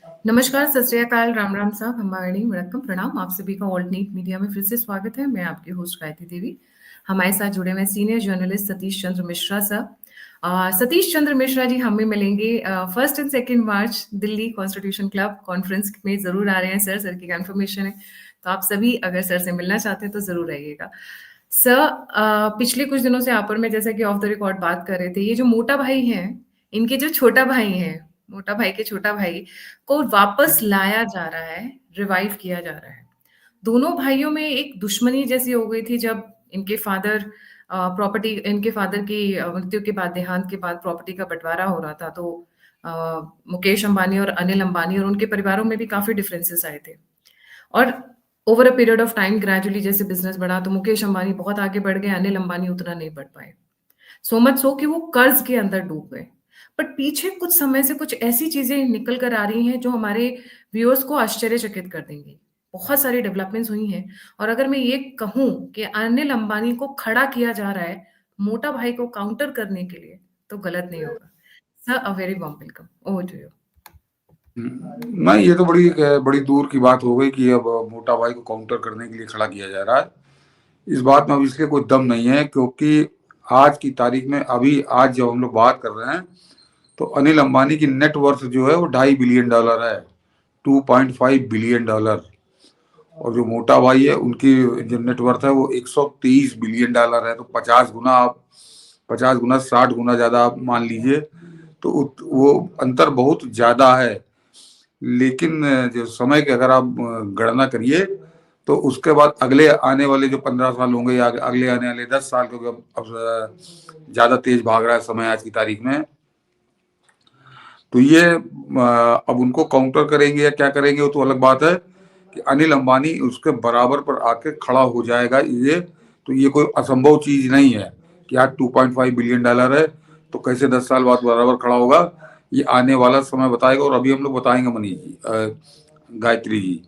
नमस्कार, सत श्री अकाल, राम राम साहब, हमारी वणक्कम, प्रणाम। आप सभी का ऑल्ट नीट मीडिया में फिर से स्वागत है। मैं आपकी होस्ट गायत्री देवी। हमारे साथ जुड़े हुए सीनियर जर्नलिस्ट सतीश चंद्र मिश्रा साहब। सतीश चंद्र मिश्रा जी हमें मिलेंगे 1 and 2 March Delhi constitution club conference में जरूर आ रहे हैं। सर की कंफर्मेशन है, तो आप सभी अगर सर से मिलना चाहते हैं तो जरूर रहिएगा। सर, पिछले कुछ दिनों से आप और मैं जैसा कि ऑफ द रिकॉर्ड बात कर रहे थे, ये जो मोटा भाई हैं, इनके जो छोटा भाई हैं, मोटा भाई के छोटा भाई को वापस लाया जा रहा है, रिवाइव किया जा रहा है। दोनों भाइयों में एक दुश्मनी जैसी हो गई थी जब इनके फादर प्रॉपर्टी इनके फादर की मृत्यु के बाद, देहांत के बाद प्रॉपर्टी का बंटवारा हो रहा था। तो अ, मुकेश अंबानी और अनिल अंबानी और उनके परिवारों में भी काफी डिफरेंसेस आए थे। और over a period of time gradually जैसे बिजनेस बढ़ा तो मुकेश अंबानी बहुत आगे बढ़ गए, अनिल अंबानी उतना नहीं बढ़ पाए। सो मच सो कि वो कर्ज के अंदर डूब गए। बट पीछे कुछ समय से कुछ ऐसी चीजें निकल कर आ रही हैं जो हमारे व्यूअर्स को आश्चर्यचकित कर देंगी। बहुत सारी डेवलपमेंट्स हुई हैं। और अगर मैं ये कहूं कि अनिल अंबानी को खड़ा किया जा रहा है मोटा भाई को काउंटर करने के लिए, तो गलत नहीं होगा। Sir, a very warm welcome, over to you. नहीं, ये तो बड़ी बड़ी दूर की बात हो गई कि अब मोटा भाई को काउंटर करने के लिए खड़ा किया जा रहा है। इस बात में अब इसलिए कोई दम नहीं है, क्योंकि आज की तारीख में अभी आज जब हम लोग बात कर रहे हैं तो अनिल अंबानी की नेटवर्थ जो है वो $2.5 बिलियन है, $2.5 बिलियन। और जो मोटा भाई है उनकी जो नेटवर्थ है वो $123 बिलियन है। तो 50 गुना, आप 50 गुना 60 गुना ज्यादा आप मान लीजिए, तो वो अंतर बहुत ज्यादा है। लेकिन जो समय के अगर आप गणना करिए तो उसके बाद अगले आने वाले जो 15 साल होंगे या अगले आने वाले 10 साल, क्योंकि अब ज्यादा तेज भाग रहा है समय आज की तारीख में, तो ये अब उनको काउंटर करेंगे या क्या करेंगे वो तो अलग बात है। कि अनिल अंबानी उसके बराबर पर आके खड़ा हो जाएगा, ये कोई असंभव चीज नहीं है कि आज $2.5 बिलियन है तो कैसे 10 साल बाद बराबर खड़ा होगा। ये आने वाला समय बताएगा। और अभी हम लोग बताएंगे मनीष जी, गायत्री जी,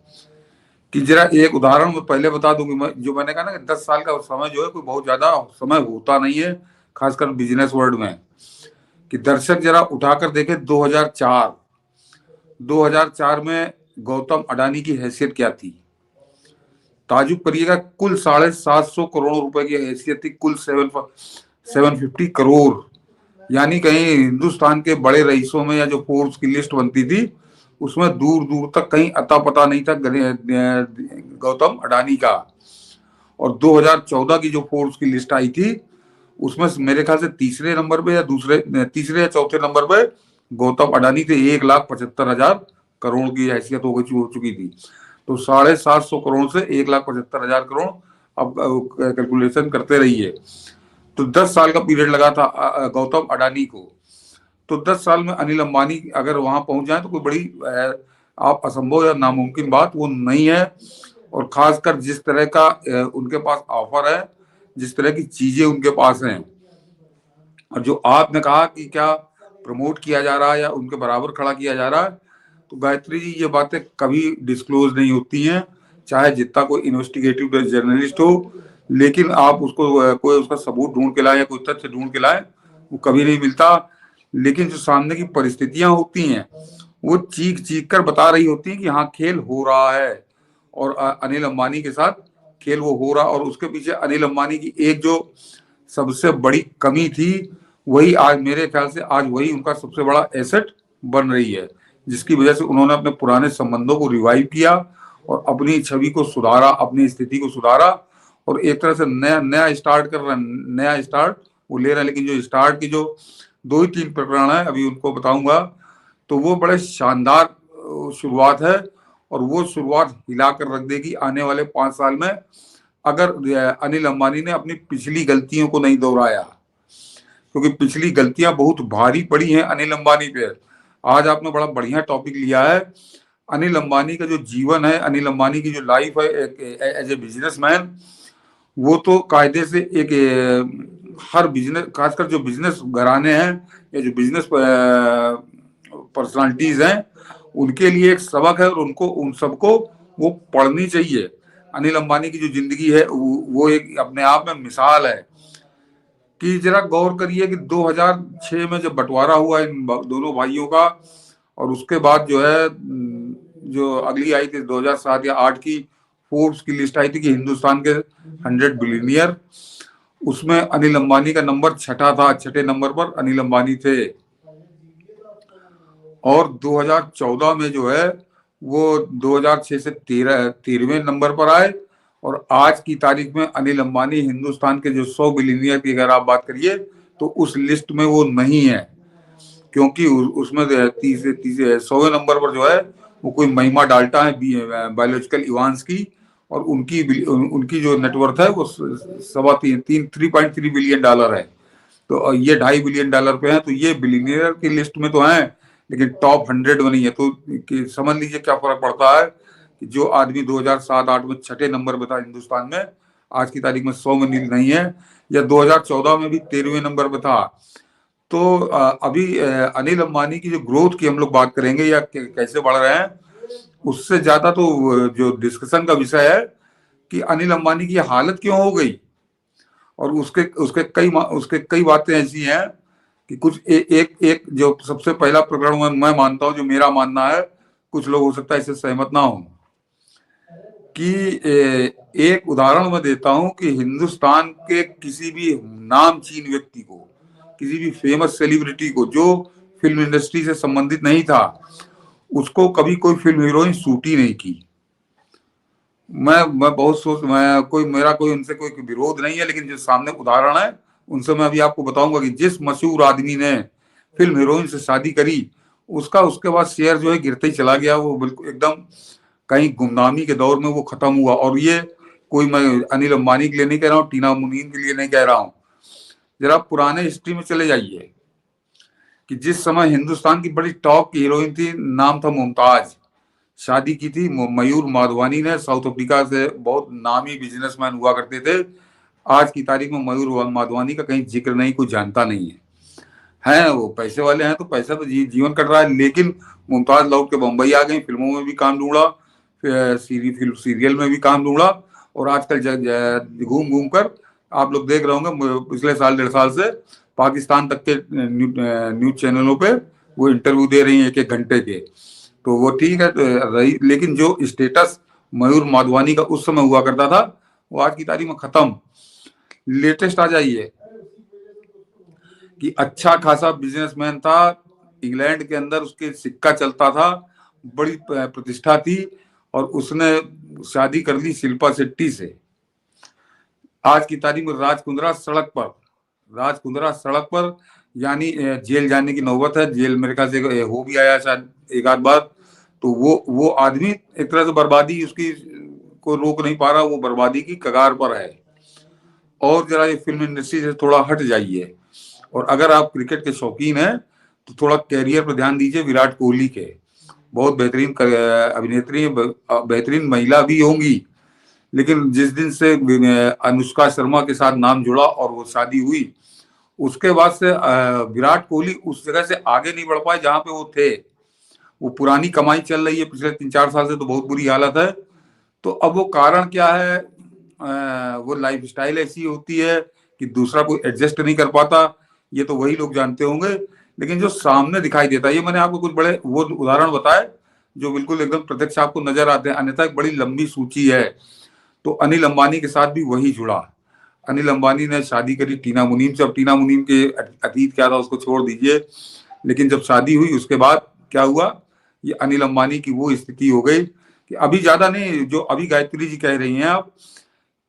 कि जरा एक उदाहरण मैं पहले बता दूंगी। जो मैंने कहा ना कि 10 साल का समय जो है कोई बहुत ज्यादा समय होता नहीं है, खासकर बिजनेस वर्ल्ड में। कि दर्शक जरा उठाकर देखे 2004 में गौतम अडानी की हैसियत क्या थी। ताजुब करिएगा, कुल 750 करोड़ रुपए की हैसियत थी, कुल 750 करोड़। यानी कहीं हिंदुस्तान के बड़े रईसों में या जो फोर्स की लिस्ट बनती थी उसमें दूर दूर तक कहीं अता पता नहीं था गौतम अडानी का। और 2014 की जो फोर्स की लिस्ट आई थी उसमें मेरे ख्याल से तीसरे नंबर पे या तीसरे या चौथे नंबर पे गौतम अडानी थे। 1,75,000 करोड़ की हैसियत हो चुकी थी। तो 750 करोड़ से 1,75,000 करोड़, अब कैलकुलेशन करते रहिए। तो 10 साल का पीरियड लगा था गौतम अडानी को। तो 10 साल में अनिल अंबानी अगर वहां पहुंच जाए तो कोई बड़ी आप असंभव या नामुमकिन बात वो नहीं है। और खासकर जिस तरह का उनके पास ऑफर है, जिस तरह की चीजें उनके पास हैं, और जो आपने कहा कि क्या प्रमोट किया जा रहा है या उनके बराबर खड़ा किया जा रहा है, तो गायत्री जी ये बातें कभी डिस्क्लोज नहीं होती हैं, चाहे जितना कोई इन्वेस्टिगेटिव जर्नलिस्ट हो। लेकिन आप उसको कोई उसका सबूत ढूंढ के लाए या कोई तथ्य ढूंढ के लाए, वो कभी नहीं मिलता। लेकिन जो सामने की परिस्थितियां होती हैं वो चीख चीख कर बता रही होती हैं कि हाँ खेल हो रहा है। और अनिल अंबानी के साथ खेल वो हो रहा। और उसके पीछे अनिल अंबानी की एक जो सबसे बड़ी कमी थी, वही आज मेरे ख्याल से आज वही उनका सबसे बड़ा एसेट बन रही है, जिसकी वजह से उन्होंने अपने पुराने संबंधों को रिवाइव किया और अपनी छवि को सुधारा, अपनी स्थिति को सुधारा। और एक तरह से नया नया स्टार्ट कर रहे हैं, नया स्टार्ट वो ले रहे हैं। लेकिन जो स्टार्ट की जो 2 ही 3 प्रकरण है अभी उनको बताऊंगा, तो वो बड़े शानदार शुरुआत है। और वो शुरुआत हिलाकर रख देगी आने वाले 5 साल में, अगर अनिल अंबानी ने अपनी पिछली गलतियों को नहीं दोहराया। क्योंकि पिछली गलतियां बहुत भारी पड़ी हैं अनिल अंबानी पे। आज आपने बड़ा बढ़िया टॉपिक लिया है। अनिल अंबानी का जो जीवन है, अनिल अंबानी की जो लाइफ है एज ए बिजनेसमैन, वो तो कायदे से एक हर बिजनेस, खासकर जो बिजनेस घराने हैं या जो बिजनेस पर्सनालिटीज हैं, उनके लिए एक सबक है और उनको उन सबको वो पढ़नी चाहिए। अनिल अंबानी की जो जिंदगी है वो एक अपने आप में मिसाल है। कि जरा गौर करिए कि 2006 में जब बंटवारा हुआ इन दोनों भाइयों का, और उसके बाद जो है जो अगली आई थी 2007 या 8 की फोर्ब्स की लिस्ट आई थी कि हिंदुस्तान के 100 बिलियनियर, उसमें अनिल अंबानी का नंबर छठा था, छठे नंबर पर अनिल अंबानी थे। और 2014 में जो है वो 2006 से 13वें नंबर पर आए। और आज की तारीख में अनिल अंबानी हिंदुस्तान के जो 100 बिलियनियर की अगर आप बात करिए तो उस लिस्ट में वो नहीं है, क्योंकि उसमें 100वें नंबर पर जो है वो कोई महिमा डाल्टा है बायोलॉजिकल इवांस की, और उनकी जो नेटवर्थ है वो 3.3 बिलियन डॉलर है। तो ये $2.5 बिलियन पे है, तो ये बिलियनियर की लिस्ट में तो है लेकिन टॉप 100 में नहीं है। तो समझ लीजिए क्या फर्क पड़ता है कि जो आदमी 2007-8 में छठे नंबर पे था हिंदुस्तान में, आज की तारीख में 100 में नहीं है, या 2014 में भी 13वें नंबर पे था। तो अभी अनिल अंबानी की जो ग्रोथ की हम लोग बात करेंगे या कैसे बढ़ रहे हैं, उससे ज्यादा तो जो डिस्कशन का विषय है कि अनिल अंबानी की हालत क्यों हो गई। और उसके कई बातें ऐसी हैं कि कुछ एक जो सबसे पहला प्रकरण मैं मानता हूं, जो मेरा मानना है, कुछ लोग हो सकता है इससे सहमत ना हो, कि एक उदाहरण मैं देता हूं कि हिंदुस्तान के किसी भी नामचीन व्यक्ति को, किसी भी फेमस सेलिब्रिटी को जो फिल्म इंडस्ट्री से संबंधित नहीं था, उसको कभी कोई फिल्म हीरोइन सूट ही नहीं की। मेरा कोई उनसे कोई विरोध नहीं है, लेकिन जो सामने उदाहरण है उनसे मैं अभी आपको बताऊंगा कि जिस मशहूर आदमी ने फिल्म हीरोइन से शादी करी, उसका उसके बाद शेयर जो है गिरते ही चला गया। वो बिल्कुल एकदम कहीं गुमनामी के दौर में वो खत्म हुआ। और ये कोई मैं अनिल अंबानी के लिए नहीं कह रहा हूँ, टीना मुनीम के लिए नहीं कह रहा हूँ। जरा पुराने हिस्ट्री में चले जाइए कि जिस समय हिंदुस्तान की बड़ी टॉप की हीरोइन थी, नाम था मुमताज, शादी की थी मयूर माधवानी ने, साउथ अफ्रीका से बहुत नामी बिजनेसमैन हुआ करते थे। आज की तारीख में मयूर माधवानी का कहीं जिक्र नहीं, कोई जानता नहीं है वो पैसे वाले हैं तो पैसा तो जीवन कट रहा है। लेकिन मुमताज लौट के बम्बई आ गई, फिल्मों में भी काम ढूंढा, सीरियल में भी काम ढूंढा, और आजकल घूम घूम कर आप लोग देख रहे होंगे पिछले साल 1.5 साल से पाकिस्तान तक के न्यूज चैनलों पे वो इंटरव्यू दे रही है 1-1 घंटे के। तो वो ठीक है रही, लेकिन जो स्टेटस मयूर माधवानी का उस समय हुआ करता था वो आज की तारीख में खत्म। लेटेस्ट आ जाइए कि अच्छा खासा बिजनेसमैन था, इंग्लैंड के अंदर उसके सिक्का चलता था, बड़ी प्रतिष्ठा थी, और उसने शादी कर ली शिल्पा शेट्टी से। आज की तारीख में राजकुंद्रा सड़क पर यानी जेल जाने की नौबत है। जेल मेरे ख्याल से हो भी आया शायद एक आध बार। तो वो आदमी एक तरह से बर्बादी उसकी को रोक नहीं पा रहा, वो बर्बादी की कगार पर है। और जरा ये फिल्म इंडस्ट्री से थोड़ा हट जाइए, और अगर आप क्रिकेट के शौकीन हैं तो थोड़ा कैरियर पर ध्यान दीजिए विराट कोहली के। बहुत बेहतरीन अभिनेत्री, बेहतरीन महिला भी होंगी, लेकिन जिस दिन से अनुष्का शर्मा के साथ नाम जुड़ा और वो शादी हुई, उसके बाद से विराट कोहली उस जगह से आगे नहीं बढ़ पाए जहां पे वो थे। वो पुरानी कमाई चल रही है पिछले 3-4 साल से, तो बहुत बुरी हालत है। तो अब वो कारण क्या है? वो लाइफ स्टाइल ऐसी होती है कि दूसरा कोई एडजस्ट नहीं कर पाता, ये तो वही लोग जानते होंगे। लेकिन जो सामने दिखाई देता है, ये मैंने आपको कुछ बड़े वो उदाहरण बताए जो बिल्कुल एकदम प्रत्यक्ष आपको नजर आते हैं, अन्यथा एक बड़ी लंबी सूची है। तो अनिल अंबानी के साथ भी वही जुड़ा। अनिल अंबानी ने शादी करी टीना मुनीम से। अब टीना मुनीम के अतीत क्या था उसको छोड़ दीजिए, लेकिन जब शादी हुई उसके बाद क्या हुआ, ये अनिल अंबानी की वो स्थिति हो गई कि अभी ज्यादा नहीं, जो अभी गायत्री जी कह रही हैं आप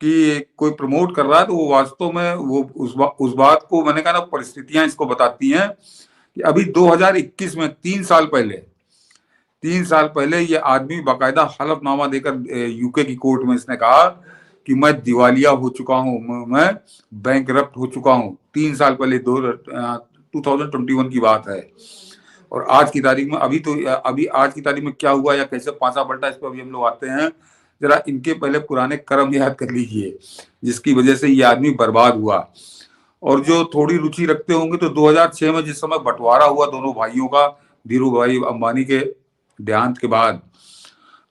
कि कोई प्रमोट कर रहा है, तो वो वास्तव में वो उस बात को, मैंने कहा ना, परिस्थितियां इसको बताती हैं कि अभी 2021 में 3 साल पहले ये आदमी बाकायदा हलफनामा देकर यूके की कोर्ट में इसने कहा कि मैं दिवालिया हो चुका हूं, मैं बैंकरप्ट हो चुका हूं। 3 साल पहले 2021 की बात है। और आज की तारीख में अभी आज की तारीख में क्या हुआ या कैसे पांचा पलटा, इस पर अभी हम लोग आते हैं। जरा इनके पहले पुराने कर्म याद कर लीजिए जिसकी वजह से ये आदमी बर्बाद हुआ। और जो थोड़ी रुचि रखते होंगे तो 2006 में जिस समय बंटवारा हुआ दोनों भाइयों का, धीरू भाई अंबानी के देहांत के बाद,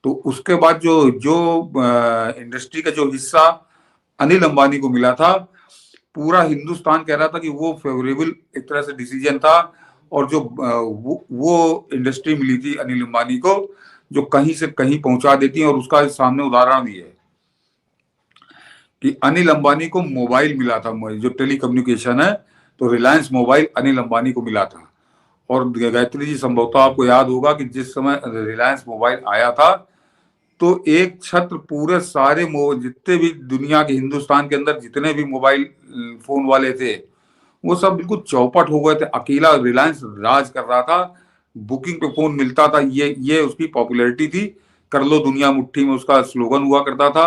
तो उसके बाद जो जो इंडस्ट्री का जो हिस्सा अनिल अंबानी को मिला था, पूरा हिंदुस्तान कह रहा था कि वो फेवरेबल एक तरह से डिसीजन था। और जो वो इंडस्ट्री मिली थी अनिल अंबानी को जो कहीं से कहीं पहुंचा देती है। और उसका सामने उदाहरण भी है कि अनिल अंबानी को मोबाइल मिला था, जो टेली कम्युनिकेशन है, तो रिलायंस मोबाइल अनिल अंबानी को मिला था। और गायत्री जी, संभवतः आपको याद होगा कि जिस समय रिलायंस मोबाइल आया था तो एक छत्र पूरे सारे जितने भी दुनिया के, हिंदुस्तान के अंदर जितने भी मोबाइल फोन वाले थे वो सब बिल्कुल चौपट हो गए थे। अकेला रिलायंस राज कर रहा था, बुकिंग पे फोन मिलता था, ये उसकी पॉपुलैरिटी थी। कर लो दुनिया मुट्ठी में उसका स्लोगन हुआ करता था।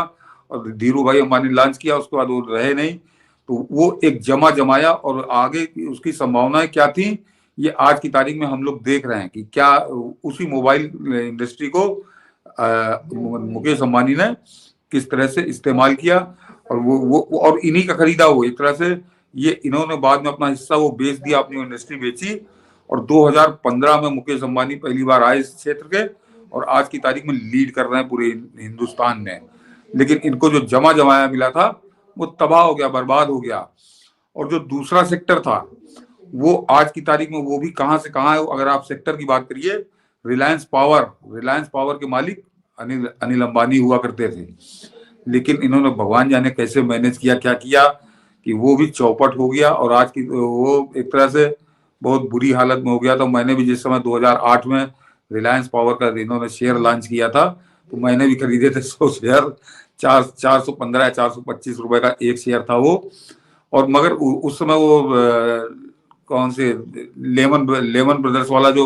और धीरू भाई अंबानी लॉन्च किया, उसके बाद वो रहे नहीं, तो वो एक जमाया। और आगे उसकी संभावनाएं क्या थी, ये आज की तारीख में हम लोग देख रहे हैं कि क्या उसी मोबाइल इंडस्ट्री को मुकेश अंबानी ने किस तरह से इस्तेमाल किया। और वो और इन्हीं का खरीदा वो एक तरह से, ये इन्होंने बाद में अपना हिस्सा वो बेच दिया, अपनी इंडस्ट्री बेची। और 2015 में मुकेश अंबानी पहली बार आए इस क्षेत्र के, और आज की तारीख में लीड कर रहे हैं पूरे हिंदुस्तान में। लेकिन इनको जो जमाया मिला था वो तबाह हो गया, बर्बाद हो गया। और जो दूसरा सेक्टर था वो आज की तारीख में वो भी कहां से कहां है। अगर आप सेक्टर की बात करिए, रिलायंस पावर के मालिक अनिल अंबानी हुआ करते थे। लेकिन इन्होंने भगवान जाने कैसे मैनेज किया, क्या किया कि वो भी चौपट हो गया। और आज की वो एक तरह से बहुत बुरी हालत में हो गया। तो मैंने भी जिस समय 2008 में रिलायंस पावर का इन्होंने शेयर लॉन्च किया था तो मैंने भी खरीदे थे 100 शेयर। 415 या 425 रुपए का एक शेयर था वो। और मगर उस समय वो कौन से लेमन ब्रदर्स वाला जो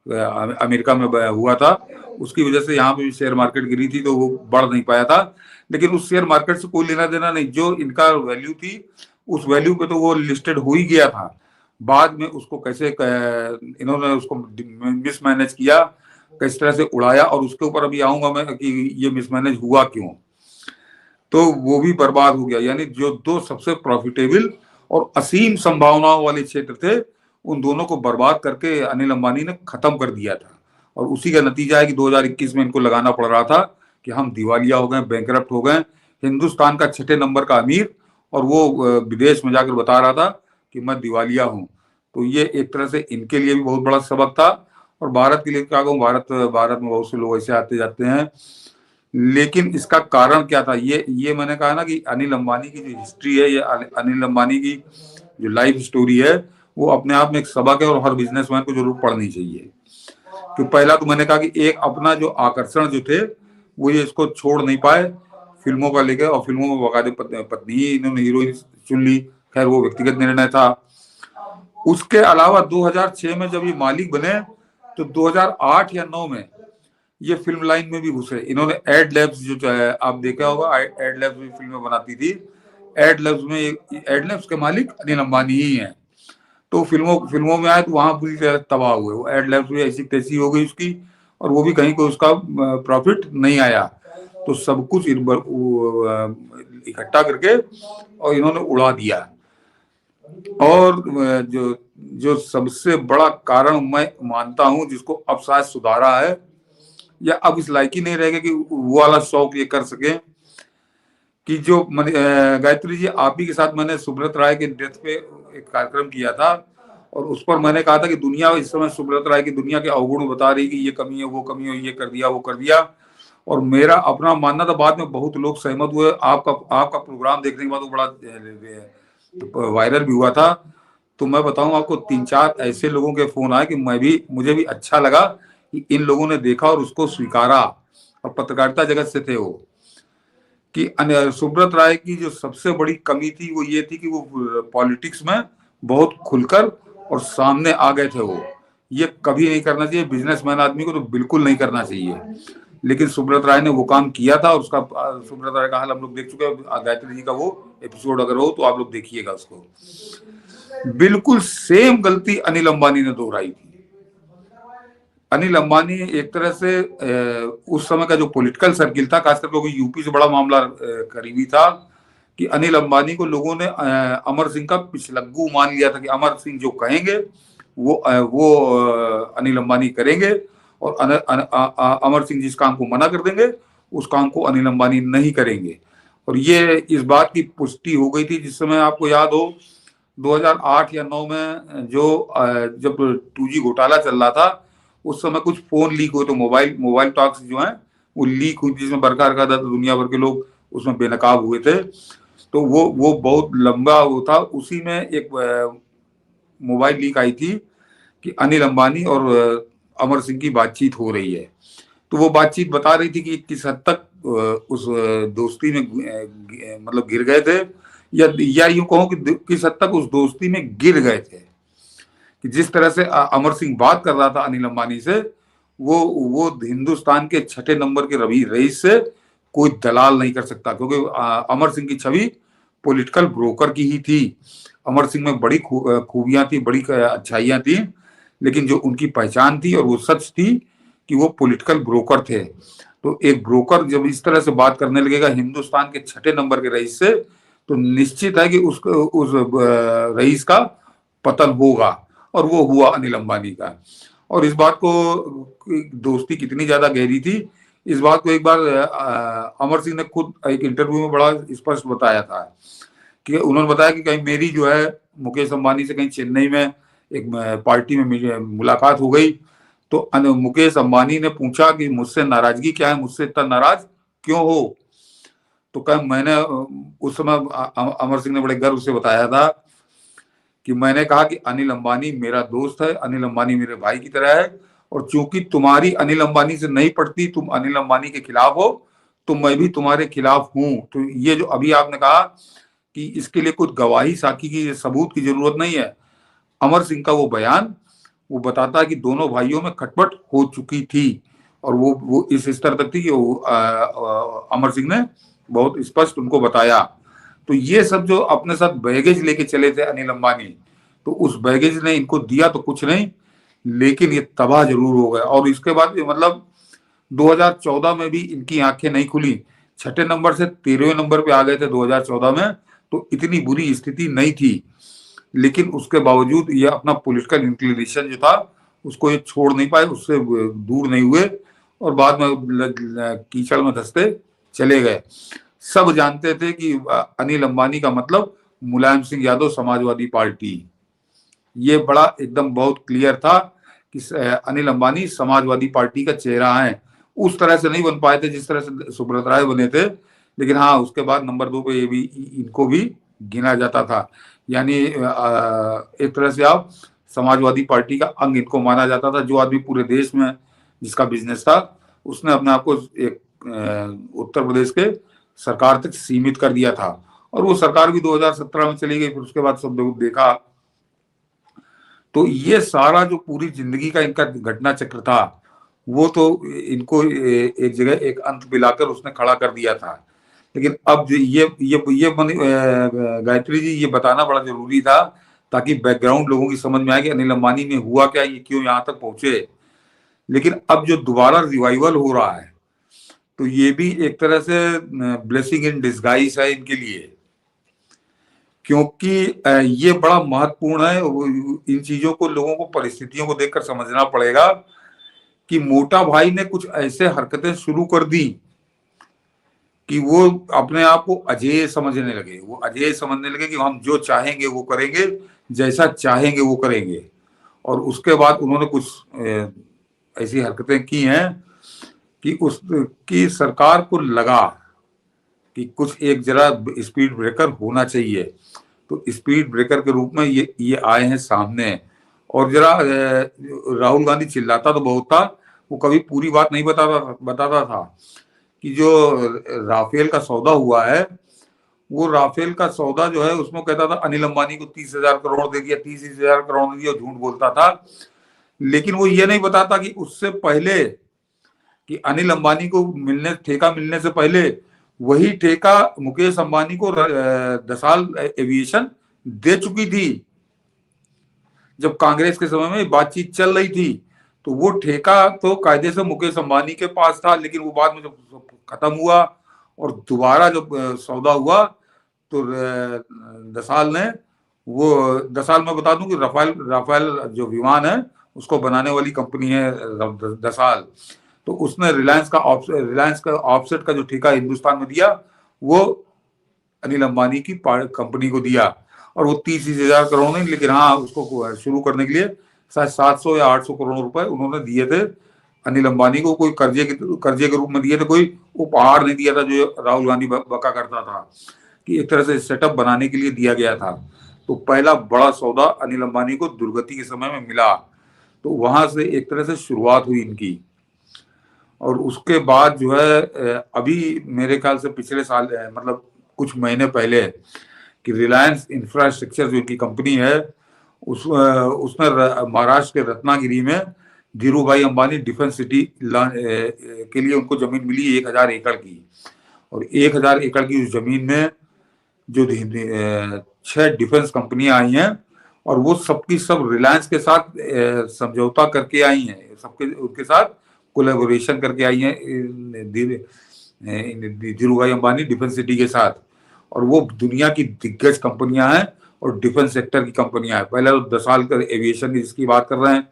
अमेरिका में हुआ था, उसकी वजह से यहाँ पे भी शेयर मार्केट गिरी थी, तो वो बढ़ नहीं पाया था। लेकिन उस शेयर मार्केट से कोई लेना देना नहीं, जो इनका वैल्यू थी उस वैल्यू पे तो वो लिस्टेड हो ही गया था। बाद में उसको कैसे इन्होंने उसको मिसमैनेज किया, किस तरह से उड़ाया, और उसके ऊपर अभी आऊंगा मैं कि ये मिसमैनेज हुआ क्यों, तो वो भी बर्बाद हो गया। यानी जो दो सबसे प्रॉफिटेबल और असीम संभावनाओं वाले क्षेत्र थे, उन दोनों को बर्बाद करके अनिल अंबानी ने खत्म कर दिया था। और उसी का नतीजा है कि 2021 में इनको लगाना पड़ रहा था कि हम दिवालिया हो गए, बैंकरप्ट हो गए। हिंदुस्तान का 6ठे नंबर का अमीर, और वो विदेश में जाकर बता रहा था कि मैं दिवालिया हूं। तो ये एक तरह से इनके लिए भी बहुत बड़ा सबक था। और भारत के लिए क्या कहूँ, भारत में बहुत से लोग ऐसे आते जाते हैं। लेकिन इसका कारण क्या था, ये मैंने कहा ना कि अनिल अंबानी की जो हिस्ट्री है, ये अनिल अंबानी की जो लाइफ स्टोरी है, वो अपने आप में एक सबक है और हर बिजनेसमैन को जरूर पढ़नी चाहिए। तो पहला तो मैंने कहा कि एक अपना जो आकर्षण जो थे वो ये इसको छोड़ नहीं पाए फिल्मों का लेकर, और फिल्मों में बकायदे पत्नी ही इन्होंने हीरोइन चुन ली। खैर वो व्यक्तिगत निर्णय था। उसके अलावा 2006 में जब ये मालिक बने तो 2008 या 9 में ये फिल्म लाइन में भी घुसे। इन्होंने एड लैब्स जो है आप देखा होगा, एड लैब्स में फिल्में बनाती थी। एड लैब्स के मालिक अनिल अंबानी ही हैं। तो फिल्मों में आए तो वहां पूरी तरह तबाह हुए। वो एड लैब्स भी ऐसी तैसी हो गई उसकी, और वो भी कहीं को उसका प्रॉफिट नहीं आया। तो सब कुछ इकट्ठा करके और इन्होंने उड़ा दिया। और जो जो सबसे बड़ा कारण मैं मानता हूं जिसको अब शायद सुधारा है, या अब इस लायक ही नहीं रहेगा कि वो वाला शौक ये कर सके, कि जो गायत्री जी आप ही के साथ मैंने सुब्रत राय के डेथ पे एक कार्यक्रम किया था, और उस पर मैंने कहा था कि दुनिया इस समय सुब्रत राय की दुनिया के अवगुण बता रही कि ये कमी है, वो कमी है, ये कर दिया, वो कर दिया। और मेरा अपना मानना था, बाद में बहुत लोग सहमत हुए। आपका प्रोग्राम देखने के बाद वो बड़ा वायरल भी हुआ था। तो मैं बताऊं आपको, 3-4 ऐसे लोगों के फोन आए कि मुझे भी अच्छा लगा कि इन लोगों ने देखा और उसको स्वीकारा। और पत्रकारिता जगत से थे वो, कि सुब्रत राय की जो सबसे बड़ी कमी थी वो ये थी कि वो पॉलिटिक्स में बहुत खुलकर और सामने आ गए थे। वो ये कभी नहीं करना चाहिए, बिजनेसमैन आदमी को तो बिल्कुल नहीं करना चाहिए। लेकिन सुब्रत राय ने वो काम किया था, और उसका सुब्रत राय का हाल हम लोग देख चुके हैं। गायत्री जी का वो एपिसोड अगर हो तो आप लोग देखिएगा उसको। बिल्कुल सेम गलती अनिल अंबानी ने दोहराई थी। अनिल अंबानी एक तरह से उस समय का जो पॉलिटिकल सर्किल था, खासकर क्योंकि यूपी से बड़ा मामला करीबी था, कि अनिल अंबानी को लोगों ने अमर सिंह का पिछलग्गू मान लिया था कि अमर सिंह जो कहेंगे वो अनिल अंबानी करेंगे, और अमर सिंह जिस काम को मना कर देंगे उस काम को अनिल अंबानी नहीं करेंगे। और ये इस बात की पुष्टि हो गई थी जिस समय आपको याद हो 2008 या 9 में जो जब 2G घोटाला चल रहा था, उस समय कुछ फोन लीक हुए, तो मोबाइल मोबाइल टॉक्स जो हैं वो लीक हुई, जिसमें बरकार का था, दुनिया भर के लोग उसमें बेनकाब हुए थे। तो वो बहुत लंबा वो था। उसी में एक मोबाइल लीक आई थी कि अनिल अंबानी और अमर सिंह की बातचीत हो रही है। तो वो बातचीत बता रही थी कि किस हद तक उस दोस्ती में मतलब गिर गए थे, या यूं कहो कि किस हद तक उस दोस्ती में गिर गए थे, कि जिस तरह से अमर सिंह बात कर रहा था अनिल अंबानी से, वो हिंदुस्तान के 6 नंबर के रवि रईस से कोई दलाल नहीं कर सकता, क्योंकि अमर सिंह की छवि पॉलिटिकल ब्रोकर की ही थी। अमर सिंह में बड़ी खूबियां थी, बड़ी अच्छाइयां थी, लेकिन जो उनकी पहचान थी और वो सच थी कि वो पॉलिटिकल ब्रोकर थे। तो एक ब्रोकर जब इस तरह से बात करने लगेगा हिंदुस्तान के 6 नंबर के रईस से, तो निश्चित है कि उस रईस का पतन होगा, और वो हुआ अनिल अंबानी का। और इस बात को, दोस्ती कितनी ज्यादा गहरी थी, इस बात को एक बार अमर सिंह ने खुद एक इंटरव्यू में बड़ा स्पष्ट बताया था, कि उन्होंने बताया कि कहीं मेरी जो है मुकेश अंबानी से कहीं चेन्नई में एक पार्टी में मुलाकात हो गई, तो मुकेश अंबानी ने पूछा कि मुझसे नाराजगी क्या है, मुझसे इतना नाराज क्यों हो? तो कहा मैंने उस समय अमर सिंह ने बड़े गर्व से बताया था कि मैंने कहा कि अनिल अंबानी मेरा दोस्त है, अनिल अंबानी मेरे भाई की तरह है, और चूंकि तुम्हारी अनिल अंबानी से नहीं पड़ती, तुम अनिल अंबानी के खिलाफ हो, तो मैं भी तुम्हारे खिलाफ हूं। तो ये जो अभी आपने कहा कि इसके लिए कुछ गवाही साखी की सबूत की जरूरत नहीं है, अमर सिंह का वो बयान वो बताता है कि दोनों भाइयों में खटपट हो चुकी थी, और वो इस स्तर तक थी कि अमर सिंह ने बहुत स्पष्ट उनको बताया। तो ये सब जो अपने साथ बैगेज लेके चले थे अनिल अंबानी, तो उस बैगेज ने इनको दिया तो कुछ नहीं, लेकिन ये तबाह जरूर हो गए। और इसके बाद मतलब 2014 में भी इनकी आंखें नहीं खुली, 6 नंबर से 13वें नंबर पे आ गए थे 2014 में, तो इतनी बुरी स्थिति नहीं थी, लेकिन उसके बावजूद ये अपना पॉलिटिकल इंक्लिनेशन जो था उसको ये छोड़ नहीं पाए, उससे दूर नहीं हुए, और बाद में कीचड़ में धंसते चले गए। सब जानते थे कि अनिल अंबानी का मतलब मुलायम सिंह यादव, समाजवादी पार्टी। ये बड़ा एकदम बहुत क्लियर था कि अनिल अंबानी समाजवादी पार्टी का चेहरा है। उस तरह से नहीं बन पाए थे जिस तरह से सुब्रत राय बने थे, लेकिन हाँ उसके बाद नंबर 2 पे ये भी, इनको भी गिना जाता था। यानी एक तरह से आप समाजवादी पार्टी का अंग इनको माना जाता था। जो आदमी पूरे देश में जिसका बिजनेस था, उसने अपने आप को एक उत्तर प्रदेश के सरकार तक सीमित कर दिया था, और वो सरकार भी 2017 में चली गई। फिर उसके बाद सब लोग देखा, तो ये सारा जो पूरी जिंदगी का इनका घटना चक्र था, वो तो इनको एक जगह एक अंत पिलाकर उसने खड़ा कर दिया था। लेकिन अब ये गायत्री जी, ये बताना बड़ा जरूरी था, ताकि बैकग्राउंड लोगों की समझ में आए कि अनिल अंबानी में हुआ क्या, ये क्यों यहाँ तक पहुंचे। लेकिन अब जो दोबारा रिवाइवल हो रहा है, तो ये भी एक तरह से ब्लेसिंग इन डिस्गाइज है इनके लिए, क्योंकि ये बड़ा महत्वपूर्ण है। इन चीजों को लोगों को परिस्थितियों को देखकर समझना पड़ेगा कि मोटा भाई ने कुछ ऐसे हरकतें शुरू कर दी कि वो अपने आप को अजेय समझने लगे। वो अजेय समझने लगे कि हम जो चाहेंगे वो करेंगे, जैसा चाहेंगे वो करेंगे। और उसके बाद उन्होंने कुछ ऐसी हरकतें की हैं कि सरकार को लगा कि कुछ एक जरा स्पीड ब्रेकर होना चाहिए, तो स्पीड ब्रेकर के रूप में ये आए हैं सामने। और जरा राहुल गांधी चिल्लाता तो बहुत था, वो कभी पूरी बात नहीं बताता था कि जो राफेल का सौदा हुआ है, वो राफेल का सौदा जो है उसमें कहता था अनिल अंबानी को 30,000 करोड़ दे दिया, 30,000 करोड़ दे दिया, झूठ बोलता था। लेकिन वो ये नहीं बताता कि उससे पहले, कि अनिल अंबानी को ठेका मिलने से पहले वही ठेका मुकेश अंबानी को दसाल एविएशन दे चुकी थी। जब कांग्रेस के समय में बातचीत चल रही थी, तो वो ठेका तो कायदे से मुकेश अंबानी के पास था, लेकिन वो बाद में जब खत्म हुआ और दोबारा जब सौदा हुआ, तो दसाल में बता दूं कि राफेल जो विमान है उसको बनाने वाली कंपनी है दसाल। तो उसने रिलायंस का ऑफसेट का जो ठेका हिंदुस्तान में दिया, वो अनिल अंबानी की कंपनी को दिया। और वो 30,000 करोड़ नहीं, लेकिन हाँ उसको शुरू करने के लिए शायद 700 या 800 करोड़ रुपए उन्होंने दिए थे अनिल अंबानी को। कोई कर्जे के रूप में दिए थे, कोई उपहार नहीं दिया था जो राहुल गांधी बका करता था, कि एक तरह से सेटअप बनाने के लिए दिया गया था। तो पहला बड़ा सौदा अनिल अंबानी को दुर्गति के समय में मिला, तो वहां से एक तरह से शुरुआत हुई इनकी। और उसके बाद जो है अभी मेरे ख्याल से पिछले साल मतलब कुछ महीने पहले कि रिलायंस इंफ्रास्ट्रक्चर जो इनकी कंपनी है उसमें महाराष्ट्र के रत्नागिरी में धीरू भाई अंबानी डिफेंस सिटी के लिए उनको जमीन मिली 1,000 एकड़ की। और 1,000 एकड़ की उस जमीन में जो 6 डिफेंस कंपनियां आई हैं, और वो सबकी सब रिलायंस के साथ समझौता करके आई हैं, सबके उनके साथ कोलैबोरेशन करके आई हैं धीरू भाई अंबानी डिफेंस सिटी के साथ। और वो दुनिया की दिग्गज कंपनियां हैं और डिफेंस सेक्टर की कंपनियां हैं। पहले तो 10 साल का एविएशन की जिसकी बात कर रहे हैं,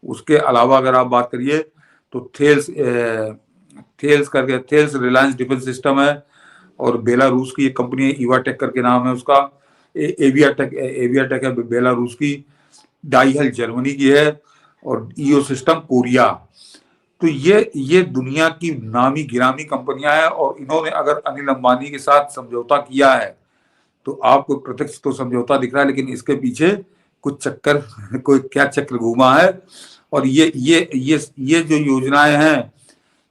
उसके अलावा अगर आप बात करिए तो थेल्स रिलायंस डिफेंस सिस्टम है, और बेलारूस की एक कंपनी है इवाटेक करके नाम है उसका, एवियाटेक है बेलारूस की, डाईहल जर्मनी की है, और ईओ सिस्टम कोरिया। तो ये दुनिया की नामी गिरामी कंपनियां हैं। और इन्होंने अगर अनिल अंबानी के साथ समझौता किया है तो आपको प्रत्यक्ष तो समझौता दिख रहा है, लेकिन इसके पीछे कुछ चक्कर कोई क्या चक्र घूमा है। और ये जो योजनाएं हैं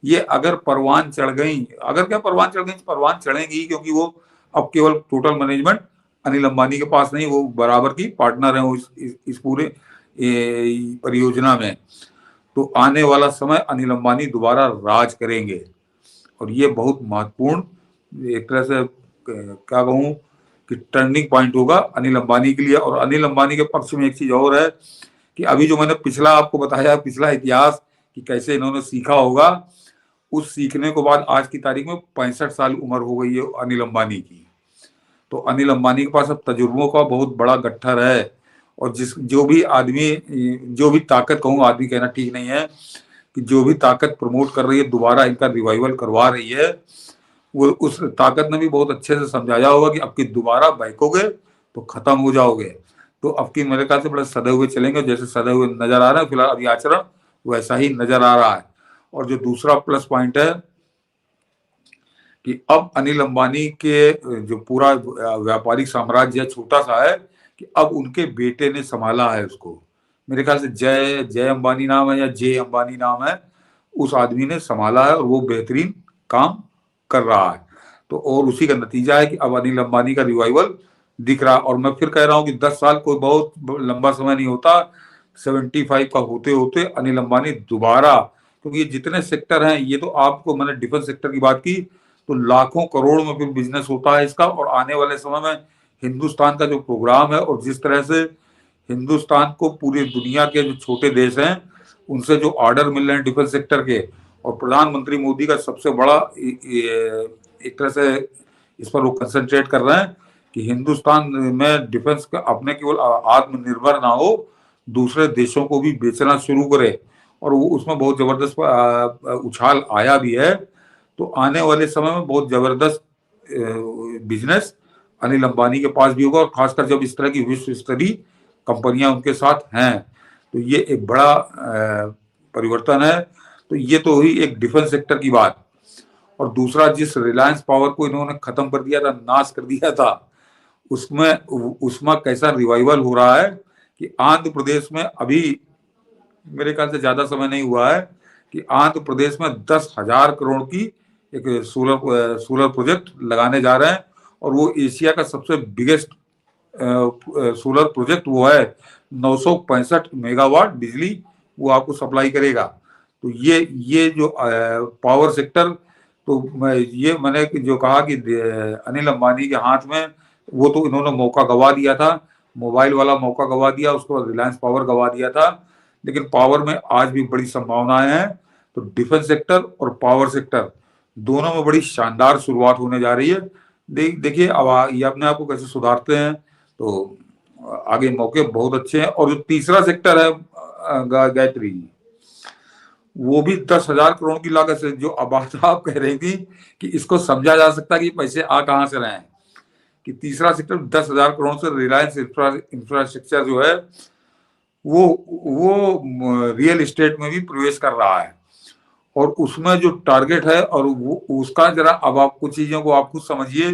ये अगर परवान चढ़ गई, अगर क्या परवान चढ़ गई, परवान चढ़ेंगी, क्योंकि वो अब केवल टोटल मैनेजमेंट अनिल अंबानी के पास नहीं, वो बराबर की पार्टनर है वो इस पूरे परियोजना में। तो आने वाला समय अनिल अंबानी दोबारा राज करेंगे, और ये बहुत महत्वपूर्ण एक तरह से क्या कहूँ कि टर्निंग पॉइंट होगा अनिल अंबानी के लिए। और अनिल अंबानी के पक्ष में एक चीज और है कि अभी जो मैंने पिछला आपको बताया, पिछला इतिहास कि कैसे इन्होंने सीखा होगा, उस सीखने के बाद आज की तारीख में 65 साल उम्र हो गई है अनिल अंबानी की। तो अनिल अंबानी के पास अब तजुर्बों का बहुत बड़ा गट्ठर है। और जो भी ताकत, कहूँ आदमी कहना ठीक नहीं है, कि जो भी ताकत प्रमोट कर रही है, दोबारा इनका रिवाइवल करवा रही है, वो उस ताकत ने भी बहुत अच्छे से समझाया होगा कि अब की दोबारा बहकोगे तो खत्म हो जाओगे। तो अब की मेरे ख्याल से बड़े सदे हुए चलेंगे, जैसे सदे हुए नजर आ रहे हैं फिलहाल अभी आचरण वैसा ही नजर आ रहा है। और जो दूसरा प्लस पॉइंट है कि अब अनिल अंबानी के जो पूरा व्यापारिक साम्राज्य छोटा सा है, कि अब उनके बेटे ने संभाला है उसको। मेरे ख्याल से जय अंबानी नाम है या जे अंबानी नाम है, उस आदमी ने संभाला है और वो बेहतरीन काम कर रहा है। तो और उसी का नतीजा है कि अब अनिल अंबानी का रिवाइवल दिख रहा है। और मैं फिर कह रहा हूँ कि 10 साल कोई बहुत लंबा समय नहीं होता, 75 का होते होते अनिल अंबानी दोबारा, क्योंकि ये जितने सेक्टर हैं, ये तो आपको मैंने डिफेंस सेक्टर की बात की, तो लाखों करोड़ में फिर बिजनेस होता है इसका। और आने वाले समय में हिंदुस्तान का जो प्रोग्राम है, और जिस तरह से हिंदुस्तान को पूरी दुनिया के जो छोटे देश हैं उनसे जो ऑर्डर मिल रहे हैं डिफेंस सेक्टर के, और प्रधानमंत्री मोदी का सबसे बड़ा एक तरह से इस पर वो कंसंट्रेट कर रहे हैं कि हिंदुस्तान में डिफेंस का अपने केवल आत्मनिर्भर ना हो, दूसरे देशों को भी बेचना शुरू करे। और वो उसमें बहुत जबरदस्त उछाल आया भी है। तो आने वाले समय में बहुत जबरदस्त बिजनेस अनिल अंबानी के पास भी होगा, और खासकर जब इस तरह की विश्व स्तरीय कंपनियां उनके साथ हैं, तो ये एक बड़ा परिवर्तन है। तो ये तो हुई एक डिफेंस सेक्टर की बात। और दूसरा, जिस रिलायंस पावर को इन्होंने खत्म कर दिया था, नाश कर दिया था, उसमें कैसा रिवाइवल हो रहा है कि आंध्र प्रदेश में अभी मेरे ख्याल से ज्यादा समय नहीं हुआ है कि आंध्र प्रदेश में 10,000 करोड़ की एक सोलर प्रोजेक्ट लगाने जा रहे हैं। और वो एशिया का सबसे बिगेस्ट सोलर प्रोजेक्ट वो है, 965 मेगावाट बिजली वो आपको सप्लाई करेगा। तो ये जो पावर सेक्टर, तो मैंने जो कहा कि अनिल अंबानी के हाथ में, वो तो इन्होंने मौका गवा दिया था, मोबाइल वाला मौका गवा दिया, उसके बाद रिलायंस पावर गवा दिया था, लेकिन पावर में आज भी बड़ी संभावनाएं हैं। तो डिफेंस सेक्टर और पावर सेक्टर दोनों में बड़ी शानदार शुरुआत होने जा रही है। देखिए अब ये अपने आप को कैसे सुधारते हैं, तो आगे मौके बहुत अच्छे हैं। और जो तीसरा सेक्टर है गायत्री, वो भी 10,000 करोड़ की लागत से, जो अब आप कह रही थी कि इसको समझा जा सकता है कि पैसे आ कहां से रहे हैं, कि तीसरा सेक्टर 10,000 करोड़ से रिलायंस इंफ्रास्ट्रक्चर जो है वो रियल एस्टेट में भी प्रवेश कर रहा है, और उसमें जो टारगेट है और वो उसका जरा अब आप कुछ चीजों को आप खुद समझिए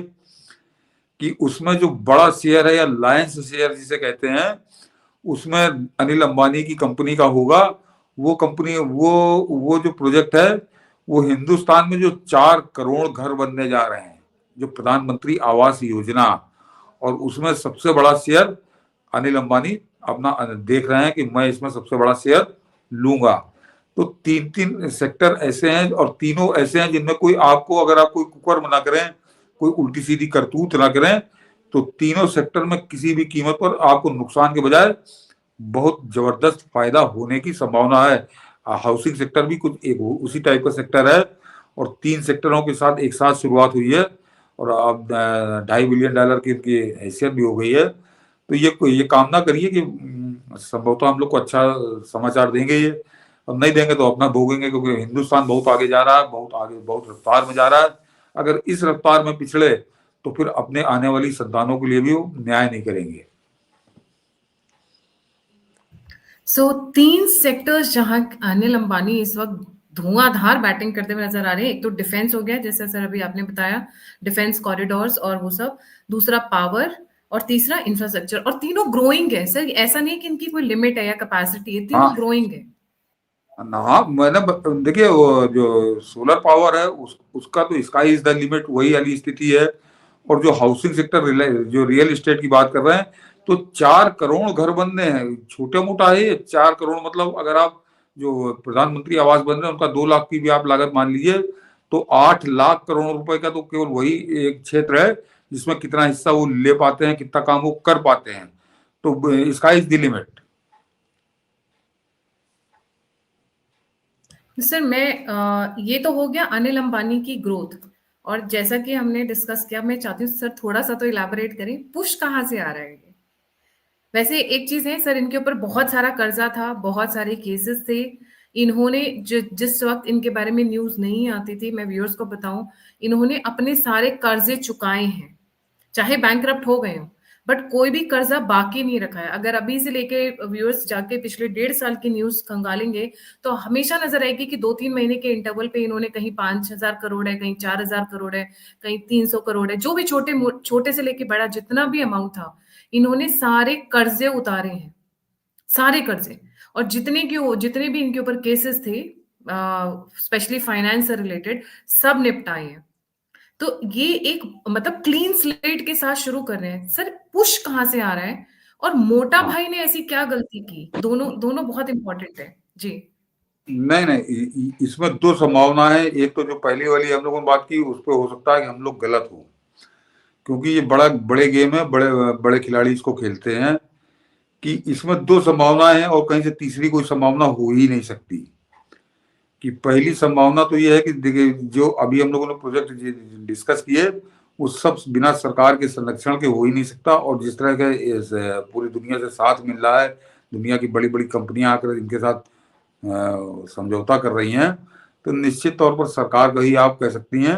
कि उसमें जो बड़ा शेयर है या लायंस शेयर जिसे कहते हैं, उसमें अनिल अंबानी की कंपनी का होगा। वो कंपनी वो जो प्रोजेक्ट है वो हिंदुस्तान में जो 4 करोड़ घर बनने जा रहे हैं, जो प्रधानमंत्री आवास योजना, और उसमें सबसे बड़ा शेयर अनिल अंबानी अपना देख रहे हैं कि मैं इसमें सबसे बड़ा शेयर लूंगा। तो 3 सेक्टर ऐसे हैं, और तीनों ऐसे हैं जिनमें कोई आपको, अगर आप कोई कुकर्म ना करें, कोई उल्टी सीधी करतूत ना करें, तो तीनों सेक्टर में किसी भी कीमत पर आपको नुकसान के बजाय बहुत जबरदस्त फायदा होने की संभावना है। हाउसिंग सेक्टर भी कुछ एक उसी टाइप का सेक्टर है, और 3 सेक्टरों के साथ एक साथ शुरुआत हुई है, और अब $2.5 बिलियन की इनकी हैसियत भी हो गई है। तो ये कामना करिए कि संभवतः हम लोग को अच्छा समाचार देंगे ये, और नहीं देंगे तो अपना भोगेंगे, क्योंकि हिंदुस्तान बहुत आगे जा रहा है, बहुत आगे, बहुत रफ्तार में जा रहा है। अगर इस रफ्तार में पिछड़े तो फिर अपने आने वाली संतानों के लिए भी वो न्याय नहीं करेंगे। सो 3 सेक्टर्स जहां अनिल अंबानी इस वक्त धुआंधार बैटिंग करते हुए नजर आ रहे हैं। एक तो डिफेंस हो गया, जैसे सर अभी आपने बताया, डिफेंस कॉरिडोर्स और वो सब, दूसरा पावर, और तीसरा इंफ्रास्ट्रक्चर, और तीनों ग्रोइंग है सर। ऐसा नहीं कि इनकी कोई लिमिट है या कैपेसिटी है, तीनों ग्रोइंग है। हाँ, मैंने देखिए वो जो सोलर पावर है उसका तो स्काई इज द लिमिट, वही वाली स्थिति है। और जो हाउसिंग सेक्टर, जो रियल एस्टेट की बात कर रहे हैं, तो 4 करोड़ घर बनने हैं, छोटे मोटा है ये 4 करोड़। मतलब अगर आप जो प्रधानमंत्री आवास बन रहे हैं उनका 2 लाख की भी आप लागत मान लीजिए, तो 8 लाख करोड़ रुपए का तो केवल वही एक क्षेत्र है जिसमें कितना हिस्सा वो ले पाते हैं, कितना काम वो कर पाते हैं। तो sky is the limit. Sir ये तो हो गया अनिल अंबानी की ग्रोथ, और जैसा कि हमने डिस्कस किया, मैं चाहती हूँ सर थोड़ा सा तो इलाबोरेट करें, पुश कहाँ से आ रहा है ये? वैसे एक चीज है सर, इनके ऊपर बहुत सारा कर्जा था, बहुत सारे केसेस थे। इन्होंने जिस वक्त इनके बारे में न्यूज नहीं आती थी, मैं व्यूअर्स को बताऊं, इन्होंने अपने सारे कर्जे चुकाए हैं, चाहे बैंकरप्ट हो गए हो, बट कोई भी कर्जा बाकी नहीं रखा है। अगर अभी से लेके व्यूअर्स जाके पिछले 1.5 साल की न्यूज खंगालेंगे तो हमेशा नजर आएगी कि 2-3 महीने के इंटरवल पे इन्होंने कहीं 5,000 करोड़ है, कहीं 4,000 करोड़ है, कहीं 300 करोड़ है, जो भी छोटे छोटे से लेके बड़ा जितना भी अमाउंट था, इन्होंने सारे कर्जे उतारे हैं, सारे कर्जे। और जितने भी इनके ऊपर केसेस थे, स्पेशली फाइनेंस से रिलेटेड, सब निपटाए हैं। तो ये एक मतलब क्लीन स्लेट के साथ शुरू कर रहे हैं सर। पुश कहाँ से आ रहा है, और मोटा हाँ, भाई ने ऐसी क्या गलती की? दोनों दोनों बहुत इंपॉर्टेंट है जी। नहीं नहीं, इसमें 2 संभावनाएं हैं। एक तो जो पहली वाली हम लोगों ने बात की, उस पर हो सकता है कि हम लोग गलत हो, क्योंकि ये बड़े गेम है, बड़े बड़े खिलाड़ी इसको खेलते हैं, कि इसमें 2 संभावनाएं हैं और कहीं से तीसरी कोई संभावना हो ही नहीं सकती। कि पहली संभावना तो ये है कि देखिए, जो अभी हम लोगों ने प्रोजेक्ट डिस्कस किए, वो सब बिना सरकार के संरक्षण के हो ही नहीं सकता। और जिस तरह के पूरी दुनिया से साथ मिल रहा है, दुनिया की बड़ी बड़ी कंपनियां आकर इनके साथ समझौता कर रही हैं, तो निश्चित तौर पर सरकार का ही आप कह सकती हैं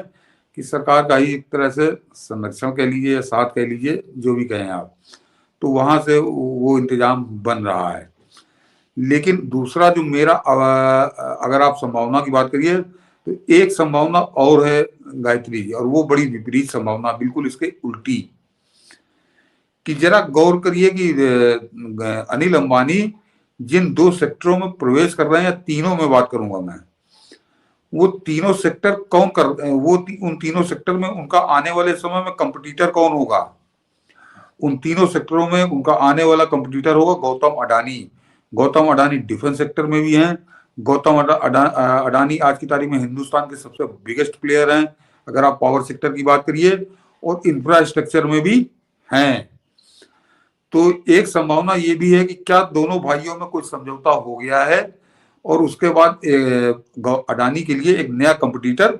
कि सरकार का ही एक तरह से संरक्षण कह लीजिए या साथ कह लीजिए, जो भी कहें आप, तो वहां से वो इंतजाम बन रहा है। लेकिन दूसरा जो मेरा, अगर आप संभावना की बात करिए, तो एक संभावना और है गायत्री जी, और वो बड़ी विपरीत संभावना, बिल्कुल इसके उल्टी। कि जरा गौर करिए कि अनिल अंबानी जिन 2 सेक्टरों में प्रवेश कर रहे हैं, या तीनों में बात करूंगा मैं, वो तीनों सेक्टर कौन कर उन तीनों सेक्टर में उनका आने वाले समय में कंपटीटर कौन होगा? उन तीनों सेक्टरों में उनका आने वाला कंपटीटर होगा गौतम अडानी। गौतम अडानी डिफेंस सेक्टर में भी हैं। गौतम अडानी आज की तारीख में हिंदुस्तान के सबसे बिगेस्ट प्लेयर हैं, अगर आप पावर सेक्टर की बात करिए, और इंफ्रास्ट्रक्चर में भी हैं। तो एक संभावना ये भी है कि क्या दोनों भाइयों में कुछ समझौता हो गया है, और उसके बाद अडानी के लिए एक नया कंपटीटर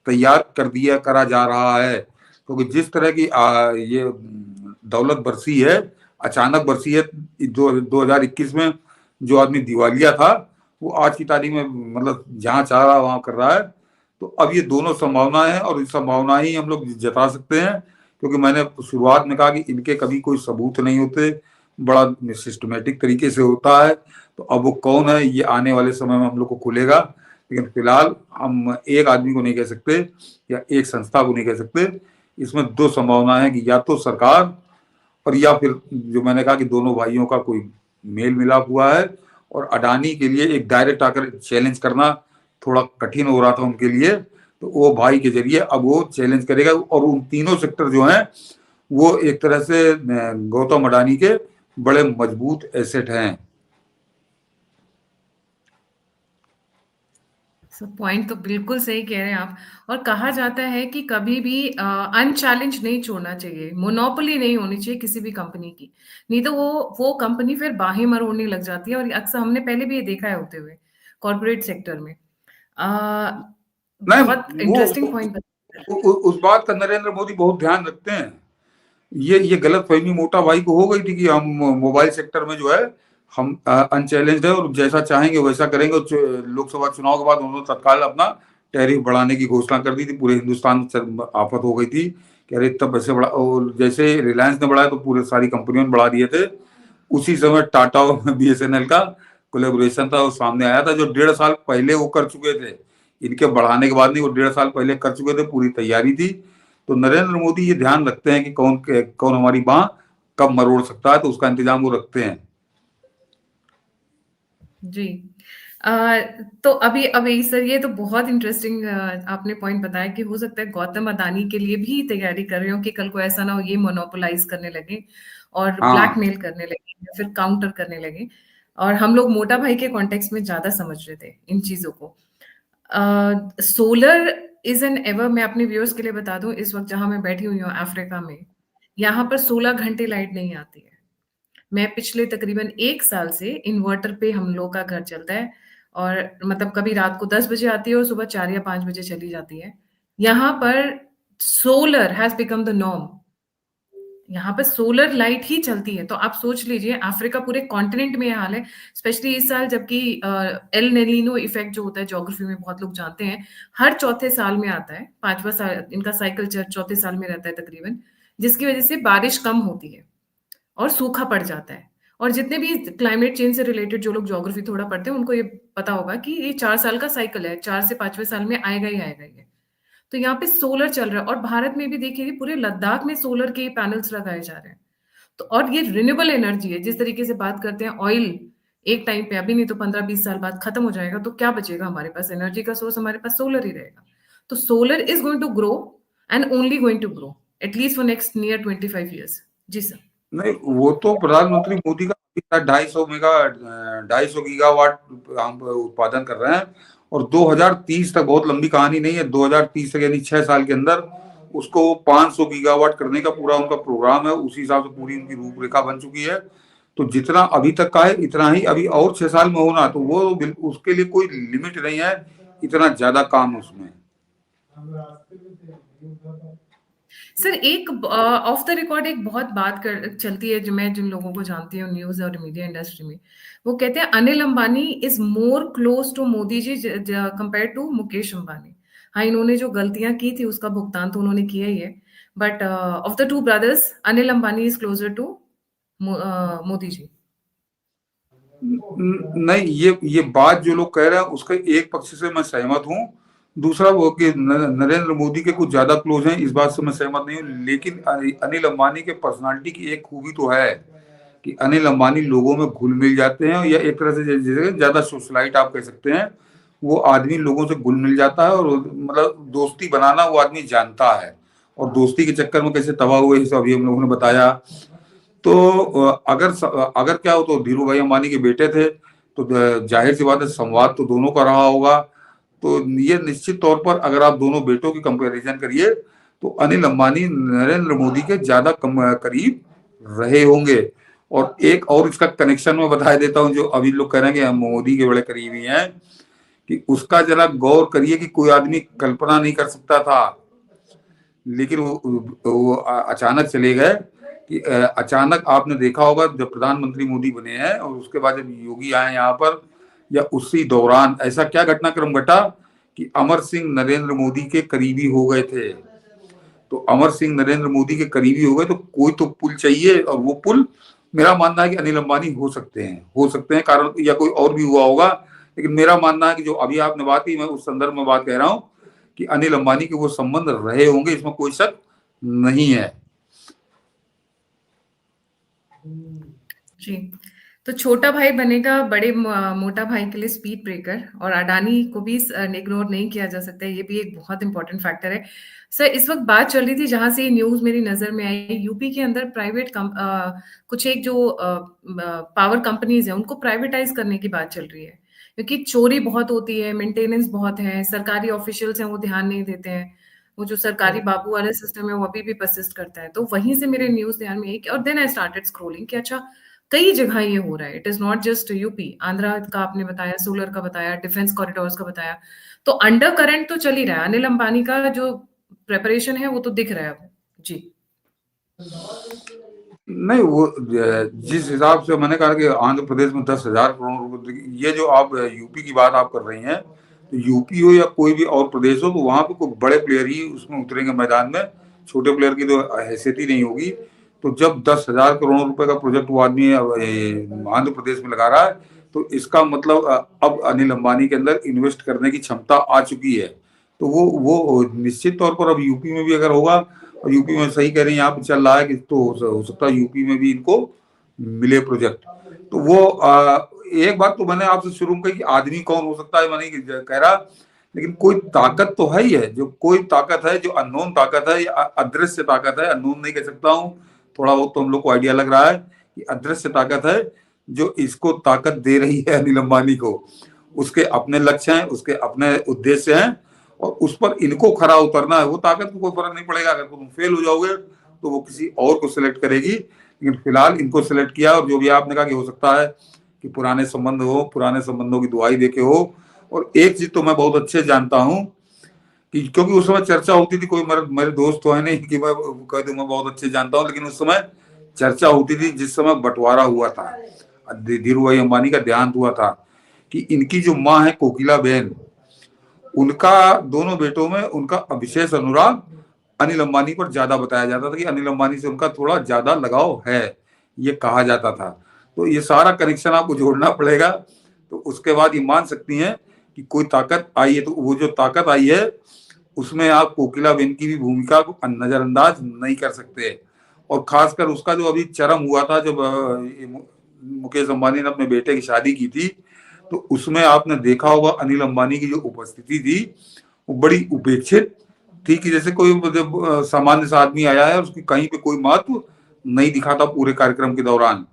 तैयार करा जा रहा है। क्योंकि जिस तरह की ये दौलत बरसी है, अचानक बरसी है 2021 में, जो आदमी दिवालिया था वो आज की तारीख में मतलब जहां चाह रहा वहां कर रहा है। तो अब ये दोनों संभावनाएं हैं, और इस संभावना ही हम लोग जता सकते हैं क्योंकि मैंने शुरुआत में कहा कि इनके कभी कोई सबूत नहीं होते, बड़ा सिस्टमेटिक तरीके से होता है। तो अब वो कौन है ये आने वाले समय में हम लोग को खुलेगा, लेकिन फिलहाल हम एक आदमी को नहीं कह सकते या एक संस्था को नहीं कह सकते। इसमें दो संभावना है कि या तो सरकार और या फिर जो मैंने कहा कि दोनों भाइयों का कोई मेल मिलाप हुआ है। और अडानी के लिए एक डायरेक्ट आकर चैलेंज करना थोड़ा कठिन हो रहा था उनके लिए, तो वो भाई के जरिए अब वो चैलेंज करेगा। और उन तीनों सेक्टर जो हैं वो एक तरह से गौतम अडानी के बड़े मजबूत एसेट हैं। पॉइंट तो बिल्कुल सही कह रहे हैं आप। और कहा जाता है कि कभी भी अनचैलेंज नहीं छोड़ना चाहिए, मोनोपोली नहीं होनी चाहिए किसी भी कंपनी की, नहीं तो वो कंपनी फिर बाहें मरोड़ने लग जाती है। और अक्सर हमने पहले भी ये देखा है होते हुए कॉर्पोरेट सेक्टर में। नहीं, बहुत वो इंटरेस्टिंग पॉइंट। उस बात का नरेंद्र मोदी बहुत ध्यान रखते हैं। ये गलत फहमी मोटा भाई को हो गई थी कि हम मोबाइल सेक्टर में जो है हम अनचैलेंज्ड है और जैसा चाहेंगे वैसा करेंगे। लोकसभा चुनाव के बाद उन्होंने तत्काल अपना टैरिफ बढ़ाने की घोषणा कर दी थी। पूरे हिंदुस्तान में आफत हो गई थी कि अरे तब ऐसे बढ़ा, और जैसे रिलायंस ने बढ़ाया तो पूरे सारी कंपनियों ने बढ़ा दिए थे। उसी समय टाटा और बीएसएनएल का कोलेबोरेशन था, वो सामने आया था, जो 1.5 साल पहले वो कर चुके थे। इनके बढ़ाने के बाद नहीं, वो 1.5 साल पहले कर चुके थे, पूरी तैयारी थी। तो नरेंद्र मोदी ये ध्यान रखते हैं कि कौन हमारी बाह कब मरोड़ सकता है, तो उसका इंतजाम वो रखते हैं। जी। तो अभी सर ये तो बहुत इंटरेस्टिंग आपने पॉइंट बताया कि हो सकता है गौतम अदानी के लिए भी तैयारी कर रहे हो कि कल को ऐसा ना हो ये मोनोपोलाइज करने लगे और हाँ, ब्लैकमेल करने लगे या फिर काउंटर करने लगे। और हम लोग मोटा भाई के कॉन्टेक्स्ट में ज्यादा समझ रहे थे इन चीजों को। सोलर इज एन एवर, मैं अपने व्यूअर्स के लिए बता दूं, इस वक्त जहां मैं बैठी हुई हूँ अफ्रीका में, यहाँ पर 16 घंटे लाइट नहीं आती है। मैं पिछले तकरीबन 1 साल से इन्वर्टर पे हम लोग का घर चलता है। और मतलब कभी रात को 10 बजे आती है और सुबह 4 या 5 बजे चली जाती है। यहाँ पर solar has become the norm. यहाँ पे सोलर लाइट ही चलती है। तो आप सोच लीजिए अफ्रीका पूरे कॉन्टिनेंट में ये हाल है। स्पेशली इस साल, जबकि एल निनो इफेक्ट जो होता है ज्योग्राफी में बहुत लोग जानते हैं, हर चौथे साल में आता है। 5वां साल इनका साइकिल चौथे साल में रहता है तकरीबन, जिसकी वजह से बारिश कम होती है और सूखा पड़ जाता है। और जितने भी क्लाइमेट चेंज से रिलेटेड जो लोग ज्योग्राफी थोड़ा पढ़ते हैं उनको ये पता होगा कि ये 4 साल का साइकिल है, 4 से 5वें साल में आएगा ही आएगा ये। तो यहाँ पे सोलर चल रहा है और भारत में भी देखिए पूरे लद्दाख में सोलर के पैनल्स लगाए जा रहे हैं। तो और ये रिन्यूएबल एनर्जी है। जिस तरीके से बात करते हैं ऑयल एक टाइम पे, अभी नहीं तो 15-20 साल बाद खत्म हो जाएगा, तो क्या बचेगा हमारे पास एनर्जी का सोर्स? हमारे पास सोलर ही रहेगा। तो solar is going to grow and only going to grow at least for next near 25 years। जी सर। नहीं, वो तो प्रधानमंत्री मोदी का 250 गीगावाट हम उत्पादन कर रहे हैं। और 2030 तक, बहुत लंबी कहानी नहीं है, 2030 तक यानी 6 साल के अंदर उसको 500 गीगावाट करने का पूरा उनका प्रोग्राम है। उसी हिसाब से पूरी उनकी रूपरेखा बन चुकी है। तो जितना अभी तक का है इतना ही अभी और 6 साल में होना, तो वो उसके लिए कोई लिमिट नहीं है, इतना ज्यादा काम उसमें। सर एक ऑफ द रिकॉर्ड एक बहुत बात कर चलती है, जो मैं जिन लोगों को जानती हूँ न्यूज और मीडिया इंडस्ट्री में, वो कहते हैं Anil Ambani is more close to Modi ji compare to Mukesh Ambani. हाँ, इन्होंने जो गलतियां की थी उसका भुगतान तो उन्होंने किया ही है, but of the two brothers Anil Ambani is closer to Modi ji. नहीं, ये बात जो लोग कह रहे हैं उसके एक पक्ष से मैं सहमत हूँ। दूसरा वो कि नरेंद्र मोदी के कुछ ज्यादा क्लोज हैं, इस बात से मैं सहमत नहीं हूँ। लेकिन अनिल अंबानी के पर्सनालिटी की एक खूबी तो है कि अनिल अंबानी लोगों में घुल मिल जाते हैं, या एक तरह से जैसे ज्यादा सोशलाइट आप कह सकते हैं। वो आदमी लोगों से घुल मिल जाता है और मतलब दोस्ती बनाना वो आदमी जानता है। और दोस्ती के चक्कर में कैसे तबाह हुए इसे अभी हम लोगों ने बताया। तो अगर क्या हो, तो धीरू भाई अंबानी के बेटे थे, तो जाहिर सी बात है संवाद तो दोनों का रहा होगा। तो ये निश्चित तौर पर अगर आप दोनों बेटों की कंपैरिजन करिए तो अनिल अंबानी नरेंद्र मोदी के ज्यादा करीब रहे होंगे। और एक और इसका कनेक्शन मैं बता देता हूं, जो अभी लोग कह रहे हैं कि हम मोदी के बड़े करीबी हैं, कि उसका जरा गौर करिए कि कोई आदमी कल्पना नहीं कर सकता था, लेकिन वो अचानक चले गए। कि अचानक आपने देखा होगा जब प्रधानमंत्री मोदी बने हैं और उसके बाद जब योगी आए यहाँ पर, या उसी दौरान ऐसा क्या घटनाक्रम घटा कि अमर सिंह नरेंद्र मोदी के करीबी हो गए थे। तो अमर सिंह नरेंद्र मोदी के करीबी हो गए, तो कोई तो पुल चाहिए, और वो पुल मेरा मानना है कि अनिल अंबानी हो सकते हैं, कारण या कोई और भी हुआ होगा, लेकिन मेरा मानना है कि जो अभी आपने बात की, मैं उस संदर्भ में बात कह रहा हूं कि अनिल अंबानी के वो संबंध रहे होंगे, इसमें कोई शक नहीं है। जी। तो छोटा भाई बनेगा बड़े मोटा भाई के लिए स्पीड ब्रेकर, और अडानी को भी इग्नोर नहीं किया जा सकता है, ये भी एक बहुत इंपॉर्टेंट फैक्टर है। सर, इस वक्त बात चल रही थी, जहां से ये न्यूज मेरी नजर में आई, यूपी के अंदर कुछ एक जो पावर कंपनीज है उनको प्राइवेटाइज करने की बात चल रही है, क्योंकि चोरी बहुत होती है, मेंटेनेंस बहुत है, सरकारी ऑफिशियल्स हैं वो ध्यान नहीं देते हैं, वो जो सरकारी बाबू वाला सिस्टम है वो अभी भी परसिस्ट करता है। तो वहीं से मेरे न्यूज ध्यान में आई और देन आई स्टार्टेड स्क्रोलिंग कि अच्छा, कई जगह ये हो रहा है, it is not just UP, Andhra का आपने बताया, सोलर का बताया, डिफेंस कॉरिडोर्स का बताया, तो अंडर करंट तो चल ही रहा है। अनिल अंबानी का जो प्रेपरेशन है वो तो दिख रहा है। जी नहीं, वो जिस हिसाब से मैंने कहा कि आंध्र प्रदेश में 10,000 करोड़ रुपए, ये जो आप यूपी की बात आप कर रही हैं, तो यूपी हो या कोई भी और प्रदेश हो, तो वहां पे कोई बड़े प्लेयर ही उसमें उतरेंगे मैदान में, छोटे प्लेयर की तो हैसियत ही नहीं होगी। तो जब 10,000 करोड़ रुपए का प्रोजेक्ट वो आदमी आंध्र प्रदेश में लगा रहा है, तो इसका मतलब अब अनिल अंबानी के अंदर इन्वेस्ट करने की क्षमता आ चुकी है। तो वो निश्चित तौर पर अब यूपी में भी अगर होगा, और यूपी में सही कह रहे हैं, यहाँ पे चल रहा है कि तो हो सकता है यूपी में भी इनको मिले प्रोजेक्ट। तो वो एक बात तो मैंने आपसे शुरू में कही कि आदमी कौन हो सकता है, मैं नहीं कह रहा, लेकिन कोई ताकत तो है ही है, जो कोई ताकत है, जो अननोन ताकत है, या अदृश्य ताकत है, अननोन नहीं कह सकता हूँ, थोड़ा बहुत तो हम लोग को आइडिया लग रहा है कि अदृश्य ताकत है जो इसको ताकत दे रही है अनिल अंबानी को। उसके अपने लक्ष्य हैं, उसके अपने उद्देश्य हैं, और उस पर इनको खरा उतरना है। वो ताकत को कोई फर्क नहीं पड़ेगा, अगर तुम फेल हो जाओगे तो वो किसी और को सिलेक्ट करेगी, लेकिन फिलहाल इनको सिलेक्ट किया। और जो भी आपने कहा कि हो सकता है कि पुराने संबंध हो, पुराने संबंधों की दुआई देके हो। और एक चीज तो मैं बहुत अच्छे जानता हूँ कि क्योंकि उस समय चर्चा होती थी, कोई मेरे दोस्त तो है नहीं कि मैं कह दूं मैं बहुत अच्छे जानता हूँ, लेकिन उस समय चर्चा होती थी जिस समय बंटवारा हुआ था, धीरू भाई अंबानी का देहांत हुआ था, कि इनकी जो माँ है कोकिला बहन, उनका दोनों बेटों में उनका विशेष अनुराग अनिल अंबानी पर ज्यादा बताया जाता था, कि अनिल अंबानी से उनका थोड़ा ज्यादा लगाव है, ये कहा जाता था। तो ये सारा कनेक्शन आपको जोड़ना पड़ेगा, तो उसके बाद ये मान सकती हैं कि कोई ताकत आई है। तो वो जो ताकत आई है उसमें आप कोकिला बेन की भी भूमिका को नजरअंदाज नहीं कर सकते। और खासकर उसका जो अभी चरम हुआ था, जब मुकेश अंबानी ने अपने बेटे की शादी की थी, तो उसमें आपने देखा होगा अनिल अंबानी की जो उपस्थिति थी वो बड़ी उपेक्षित थी, कि जैसे कोई सामान्य सा आदमी आया है और उसकी कहीं पे कोई महत्व नहीं दिखा था पूरे कार्यक्रम के दौरान।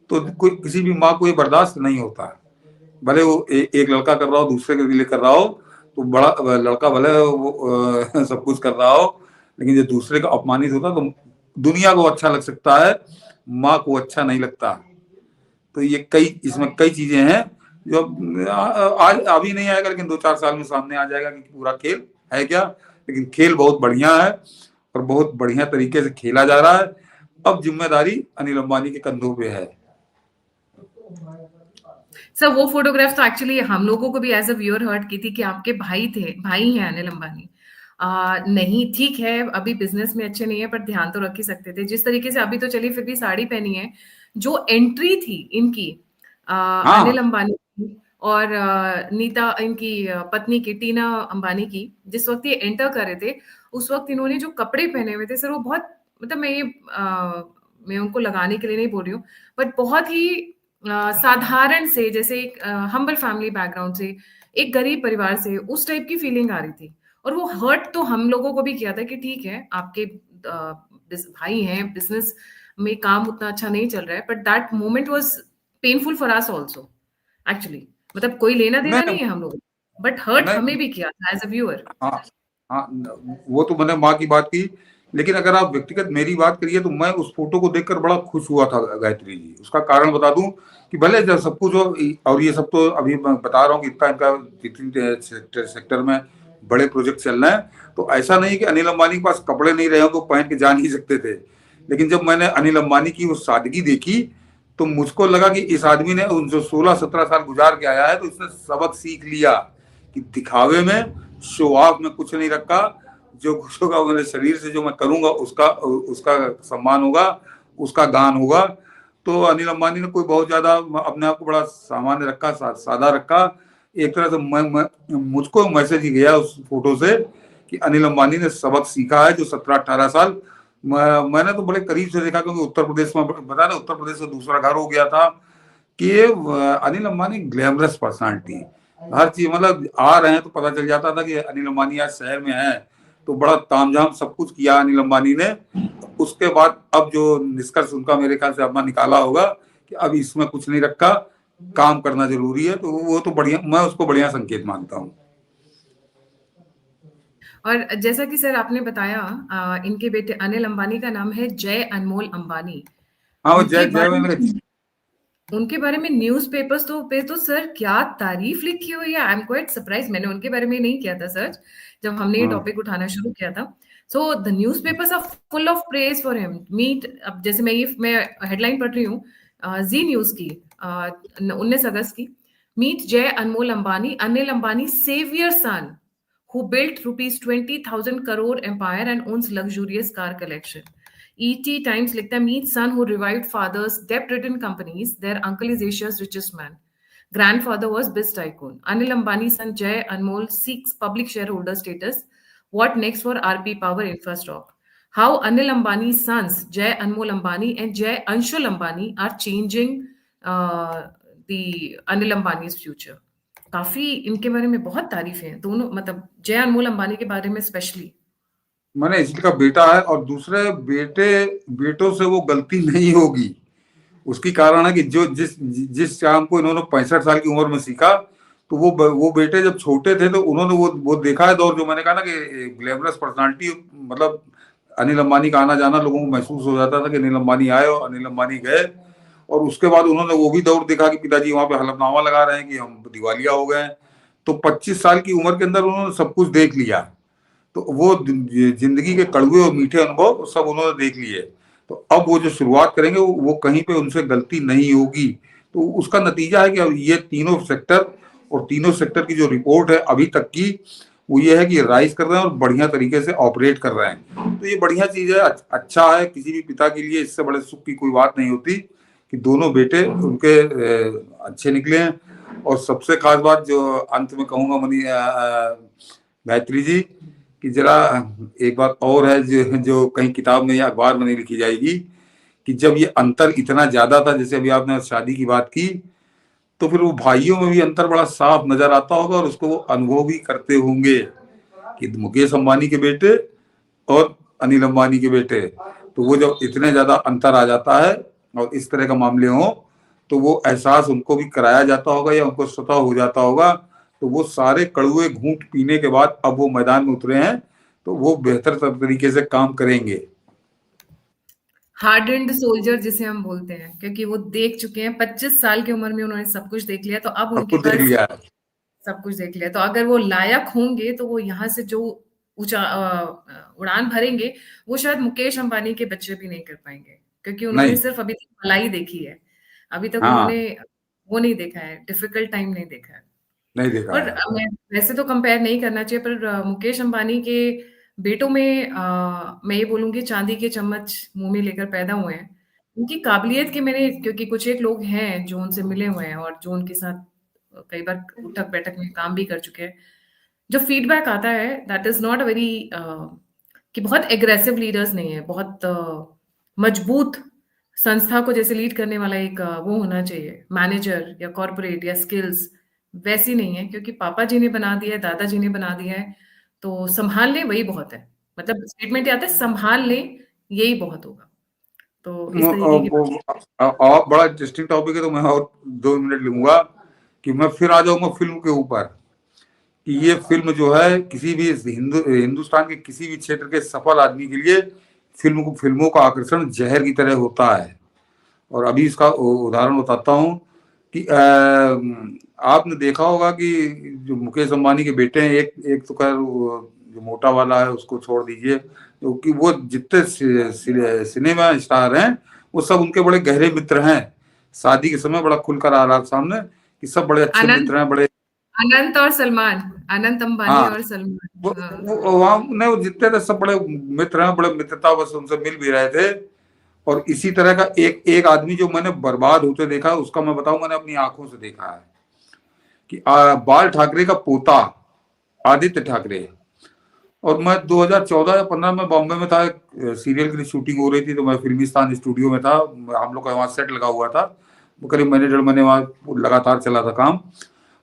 तो कोई किसी भी माँ को ये बर्दाश्त नहीं होता, भले वो एक लड़का कर रहा हो, दूसरे के लिए कर रहा हो, तो बड़ा लड़का भले वो सब कुछ कर रहा हो, लेकिन जो दूसरे का अपमानित होता तो दुनिया को अच्छा लग सकता है, माँ को अच्छा नहीं लगता। तो ये इसमें कई चीजें हैं जो आज अभी नहीं आएगा, लेकिन 2-4 साल में सामने आ जाएगा कि पूरा खेल है क्या। लेकिन खेल बहुत बढ़िया है और बहुत बढ़िया तरीके से खेला जा रहा है। अब जिम्मेदारी अनिल अंबानी के कंधों पे है। सर, वो फोटोग्राफ तो एक्चुअली हम लोगों को भी एज अ व्यूअर हर्ट की थी कि आपके भाई हैं अनिल अंबानी। नहीं, ठीक है, अभी बिजनेस में अच्छे नहीं है, पर ध्यान तो रख ही सकते थे। जिस तरीके से अभी तो चलिए फिर भी साड़ी पहनी है, जो एंट्री थी इनकी अनिल हाँ, अंबानी की और नीता इनकी पत्नी की, टीना अंबानी की, जिस वक्त ये एंटर कर रहे थे, उस वक्त इन्होंने जो कपड़े पहने हुए थे सर, वो बहुत, मतलब मैं उनको लगाने के लिए नहीं बोल रही हूँ, बट बहुत ही साधारण से, जैसे एक हम्बल फैमिली बैकग्राउंड से, एक गरीब परिवार से, उस टाइप की फीलिंग आ रही थी। और वो हर्ट तो हम लोगों को भी किया था कि ठीक है, आपके भाई हैं, बिजनेस में काम उतना अच्छा नहीं चल रहा है, but that moment was painful for us also actually. मतलब कोई लेना देना नहीं नहीं है हम लोग, बट हर्ट हमें नहीं, भी किया था एज अ व्यूअर। हाँ हाँ, वो तो मैंने माँ की बात की, लेकिन अगर आप व्यक्तिगत मेरी बात करिए तो मैं उस फोटो को देखकर बड़ा खुश हुआ था गायत्री जी। उसका कारण बता दूं कि भले जब सब कुछ हो, और ये सब तो अभी मैं बता रहा हूँ कि इतना इनका जितनी सेक्टर में बड़े प्रोजेक्ट चल रहे हैं, तो ऐसा नहीं कि अनिल अंबानी के पास कपड़े नहीं रहे हो तो पहन के जा नहीं सकते थे। लेकिन जब मैंने अनिल अंबानी की वो सादगी देखी, तो मुझको लगा कि इस आदमी ने उन जो 16-17 साल गुजार के आया है, तो इसने सबक सीख लिया कि दिखावे में, शो ऑफ में कुछ नहीं रखा। जो खुश होगा मेरे शरीर से जो मैं करूंगा उसका उसका सम्मान होगा, उसका गान होगा। तो अनिल अंबानी ने कोई बहुत ज्यादा अपने आप को बड़ा सामान्य रखा, सादा रखा। एक तरह से मुझको मैसेज ही गया उस फोटो से कि अनिल अंबानी ने सबक सीखा है। जो 17-18 साल मैंने तो बड़े करीब से देखा, क्योंकि उत्तर प्रदेश में बताया ना, उत्तर प्रदेश से दूसरा घर हो गया था कि ये अनिल अंबानी ग्लैमरस पर्सनालिटी, हर चीज मतलब आ रहे हैं तो पता चल जाता था कि अनिल अंबानी आज शहर में है। तो बड़ा तामझाम सब कुछ किया अनिल अंबानी ने। उसके बाद अब जो निष्कर्ष उनका मेरे ख्याल से अपना निकाला होगा कि अब इसमें कुछ नहीं रखा, काम करना जरूरी है, तो वो तो बढ़िया, मैं उसको बढ़िया संकेत मानता हूँ। और जैसा कि सर आपने बताया, इनके बेटे अनिल अंबानी का नाम है जय अनमोल अंबानी। हाँ, वो उनके जय जय बारे मैंने में उनके बारे में न्यूज़पेपर्स पे तो सर क्या तारीफ लिखी हुई है। आई एम क्वाइट सरप्राइज, मैंने उनके बारे में नहीं किया था सर्च जब हमने ये हाँ टॉपिक उठाना शुरू किया था। So the newspapers are full of praise for him. Meet, अब जैसे मैं हेडलाइन पढ़ रही हूँ जी न्यूज़ की 19 अगस्त की। Meet Jai Anmol Ambani, Anil Ambani saviour son who built rupees 20,000 crore empire and owns luxurious car collection. ET Times लिखता है, meet son who revived father's debt-ridden companies. Their uncle is Asia's richest man. Grandfather was biz tycoon. Anil Ambani's son Jay Anmol seeks public shareholder status. What next for RP Power Infrastock? How Anil Ambani's sons Jay Anmol Ambani and Jay Anshul Ambani are changing the Anil Ambani's future. काफी इनके बारे में बहुत तारीफें हैं दोनों, मतलब जय अनमोल अंबानी के बारे में स्पेशली। मैंने इसका बेटा है और दूसरे बेटों से वो गलती नहीं होगी। उसकी कारण है कि जो जिस जिस काम को इन्होंने 65 साल की उम्र में सीखा, तो वो बेटे जब छोटे थे तो उन्होंने वो देखा है दौर, जो मैंने कहा ना कि ग्लैमरस पर्सनालिटी, मतलब अनिल अंबानी का आना जाना लोगों को महसूस हो जाता था कि अनिल अंबानी आए और अनिल अंबानी गए। और उसके बाद उन्होंने वो भी दौर देखा कि पिताजी वहां पे हलफनामा लगा रहे हैं कि हम दिवालिया हो गए। तो 25 साल की उम्र के अंदर उन्होंने सब कुछ देख लिया। तो वो जिंदगी के कड़वे और मीठे अनुभव सब उन्होंने देख लिए। तो अब वो जो शुरुआत करेंगे वो कहीं पे उनसे गलती नहीं होगी। तो उसका नतीजा है कि अब ये तीनों सेक्टर और तीनों सेक्टर की जो रिपोर्ट है अभी तक की, वो ये है कि राइज कर रहे हैं और बढ़िया तरीके से ऑपरेट कर रहे हैं। तो ये बढ़िया चीज है, अच्छा है किसी भी पिता के लिए। इससे बड़े सुख की कोई बात नहीं होती कि दोनों बेटे उनके अच्छे निकले हैं। और सबसे खास बात जो अंत में कहूंगा मनी गायत्री जी, कि जरा एक बात और है जो कहीं किताब में या अखबार में नहीं लिखी जाएगी, कि जब ये अंतर इतना ज्यादा था, जैसे अभी आपने शादी की बात की, तो फिर वो भाइयों में भी अंतर बड़ा साफ नजर आता होगा और उसको वो अनुभव भी करते होंगे कि मुकेश अंबानी के बेटे और अनिल अंबानी के बेटे, तो वो जब इतने ज्यादा अंतर आ जाता है और इस तरह का मामले हो, तो वो एहसास उनको भी कराया जाता होगा या उनको स्वतः हो जाता होगा। तो वो सारे कड़वे घूंट पीने के बाद अब वो मैदान में उतरे हैं, तो वो बेहतर तरीके से काम करेंगे। हार्ड एंड सोल्जर जिसे हम बोलते हैं, क्योंकि वो देख चुके हैं 25 साल की उम्र में, उन्होंने सब कुछ देख लिया। तो अब सब उनके कुछ देख पास लिया है। सब कुछ देख लिया, तो अगर वो लायक होंगे तो वो यहाँ से जो ऊंचा उड़ान भरेंगे, वो शायद मुकेश अंबानी के बच्चे भी नहीं कर पाएंगे, क्योंकि उन्होंने नहीं। सिर्फ अभी तक भलाई देखी है। अभी तक हाँ, उन्होंने वो नहीं देखा है, डिफिकल्ट टाइम नहीं देखा है। नहीं देखा और है। मैं वैसे तो कंपेयर नहीं करना चाहिए, पर मुकेश अंबानी के बेटों में मैं ये बोलूंगी चांदी के चम्मच मुंह में लेकर पैदा हुए हैं। उनकी काबिलियत के मैंने, क्योंकि कुछ एक लोग हैं जो उनसे मिले हुए हैं और जो उनके साथ कई बार उठक बैठक में काम भी कर चुके हैं, जो फीडबैक आता है that is not a very, कि बहुत एग्रेसिव लीडर्स नहीं है, बहुत मजबूत संस्था को जैसे लीड करने वाला एक वो होना चाहिए मैनेजर या कॉर्पोरेट या स्किल्स, वैसी नहीं है। क्योंकि पापा जी ने बना दिया है, दादाजी ने बना दिया है, तो संभाल लें वही बहुत है। मतलब स्टेटमेंट आता है संभाल लें, यही बहुत होगा। तो इस तरीके की और बड़ा इंटरेस्टिंग टॉपिक है, तो मैं और 2 मिनट लूंगा कि मैं फिर आ जाऊंगा फिल्म के ऊपर, कि ये फिल्म जो है किसी भी हिंदुस्तान के किसी भी क्षेत्र के सफल आदमी के लिए फिल्मों का आकर्षण जहर की तरह होता है। और अभी इसका उदाहरण बताता हूँ कि आपने देखा होगा कि जो मुकेश अंबानी के बेटे हैं, एक तो खैर जो मोटा वाला है उसको छोड़ दीजिए, क्योंकि वो जितने सिनेमा स्टार हैं वो सब उनके बड़े गहरे मित्र हैं। शादी के समय बड़ा खुलकर आ रहा सामने कि सब बड़े अच्छे आनंद मित्र हैं, बड़े अनंत और सलमान, अनंत अंबानी हाँ, और वो सलमान। हाँ। वो वहाँ नहीं, वो जितने थे सब बड़े मित्र हैं, बड़े मित्रता, बस उनसे मिल भी रहे थे। और इसी तरह का एक एक आदमी जो मैंने बर्बाद होते देखा, उसका मैं बताऊं, मैंने अपनी आंखों से देखा है कि बाल ठाकरे का पोता आदित्य ठाकरे। और मैं 2014 या 15 में बॉम्बे में था, सीरियल की शूटिंग हो रही थी, तो मैं फिल्मिस्तान स्टूडियो में था। हम लोग का वहाँ सेट लगा हुआ था, वो करीब महीने 1.5 महीने वहाँ लगातार चला था काम।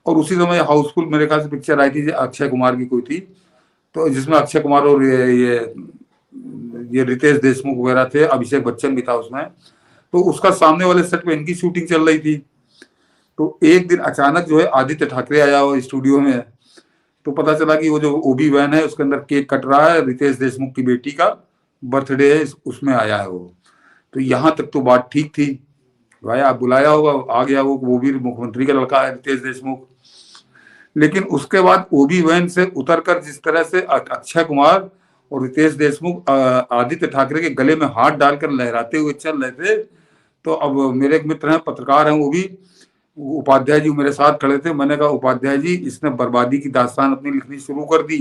और उसी समय हाउसफुल मेरे ख्याल से पिक्चर आई थी, अक्षय कुमार की कोई थी, तो जिसमें अक्षय कुमार और ये रितेश देशमुख वगैरह थे, अभिषेक बच्चन भी था उसमें। तो उसका सामने वाले सेट पे इनकी शूटिंग चल रही थी। तो एक दिन अचानक जो है आदित्य ठाकरे आया वो स्टूडियो में। तो पता चला कि वो जो ओबी वैन है उसके अंदर केक कट रहा है, रितेश देशमुख की बेटी का बर्थडे है, उसमें आया है वो। तो यहाँ तक तो बात ठीक थी, भाई आप बुलाया होगा, आ गया वो भी मुख्यमंत्री का लड़का है रितेश देशमुख। लेकिन उसके बाद ओबी वैन से उतरकर जिस तरह से अक्षय कुमार और रितेश देशमुख आदित्य ठाकरे के गले में हाथ डालकर लहराते हुए चल रहे थे, तो अब मेरे एक मित्र हैं, पत्रकार हैं, वो भी उपाध्याय जी मेरे साथ खड़े थे। मैंने कहा उपाध्याय जी, इसने बर्बादी की दास्तान अपनी लिखनी शुरू कर दी।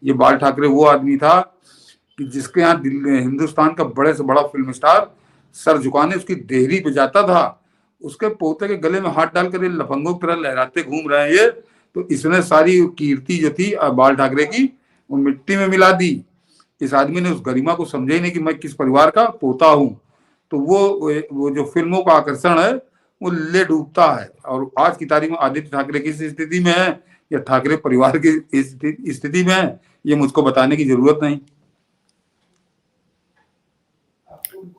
ये बाल ठाकरे वो आदमी था कि जिसके यहाँ हिंदुस्तान का बड़े से बड़ा फिल्म स्टार सर झुकाने उसकी देहरी पे जाता था, उसके पोते के गले में हाथ डालकर ये लफंगों की तरह लहराते घूम रहे हैं ये। तो इसने सारी कीर्ति जो थी बाल ठाकरे की, वो मिट्टी में मिला दी। इस आदमी ने उस गरिमा को समझा ही नहीं कि मैं किस परिवार का पोता हूं। तो वो जो फिल्मों का आकर्षण है वो ले डूबता है। और आज की तारीख में आदित्य ठाकरे किस स्थिति में है या ठाकरे परिवार की स्थिति में है, ये मुझको बताने की जरूरत नहीं।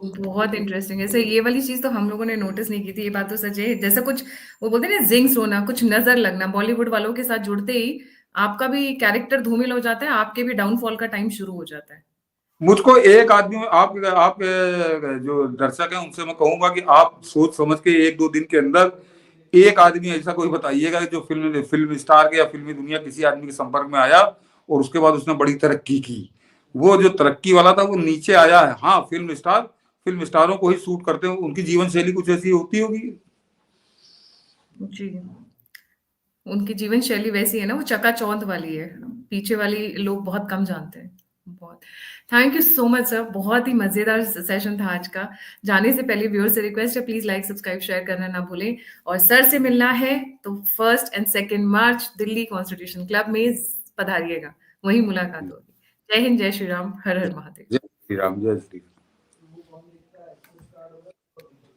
बहुत इंटरेस्टिंग है सर, ये वाली चीज तो हम लोगों ने नोटिस नहीं की थी, ये बात तो सच है। जैसा कुछ वो बोलते हैं ना, जिंक्स होना, कुछ नजर लगना, बॉलीवुड वालों के साथ जुड़ते ही आपका भी कैरेक्टर धूमिल हो जाता है, आपके भी डाउनफॉल का टाइम शुरू हो जाता है। मुझको एक आदमी, आप जो दर्शक हैं उनसे मैं कहूंगा कि आप सोच समझ के 1-2 दिन के अंदर एक आदमी ऐसा कोई बताइएगा जो फिल्म स्टार के या फिल्मी दुनिया किसी आदमी के संपर्क में आया और उसके बाद उसने बड़ी तरक्की की। वो जो तरक्की वाला था वो नीचे आया है। हाँ, फिल्म स्टारों को ही शूट करते हैं, उनकी जीवन शैली कुछ ऐसी होती होगी। जी, उनकी जीवन शैली वैसी है ना, वो चकाचौंध वाली है, पीछे वाली लोग बहुत कम जानते हैं। बहुत thank you so much sir, बहुत ही मजेदार सेशन था आज का। जाने से पहले व्यूअर से रिक्वेस्ट है, प्लीज लाइक सब्सक्राइब शेयर करना ना भूलें। और सर से मिलना है तो 1 और 2 मार्च दिल्ली कॉन्स्टिट्यूशन क्लब में पधारिएगा, वहीं मुलाकात होगी। जय हिंद, जय श्री राम, हर हर महादेव। जय श्री राम, जय श्री राम।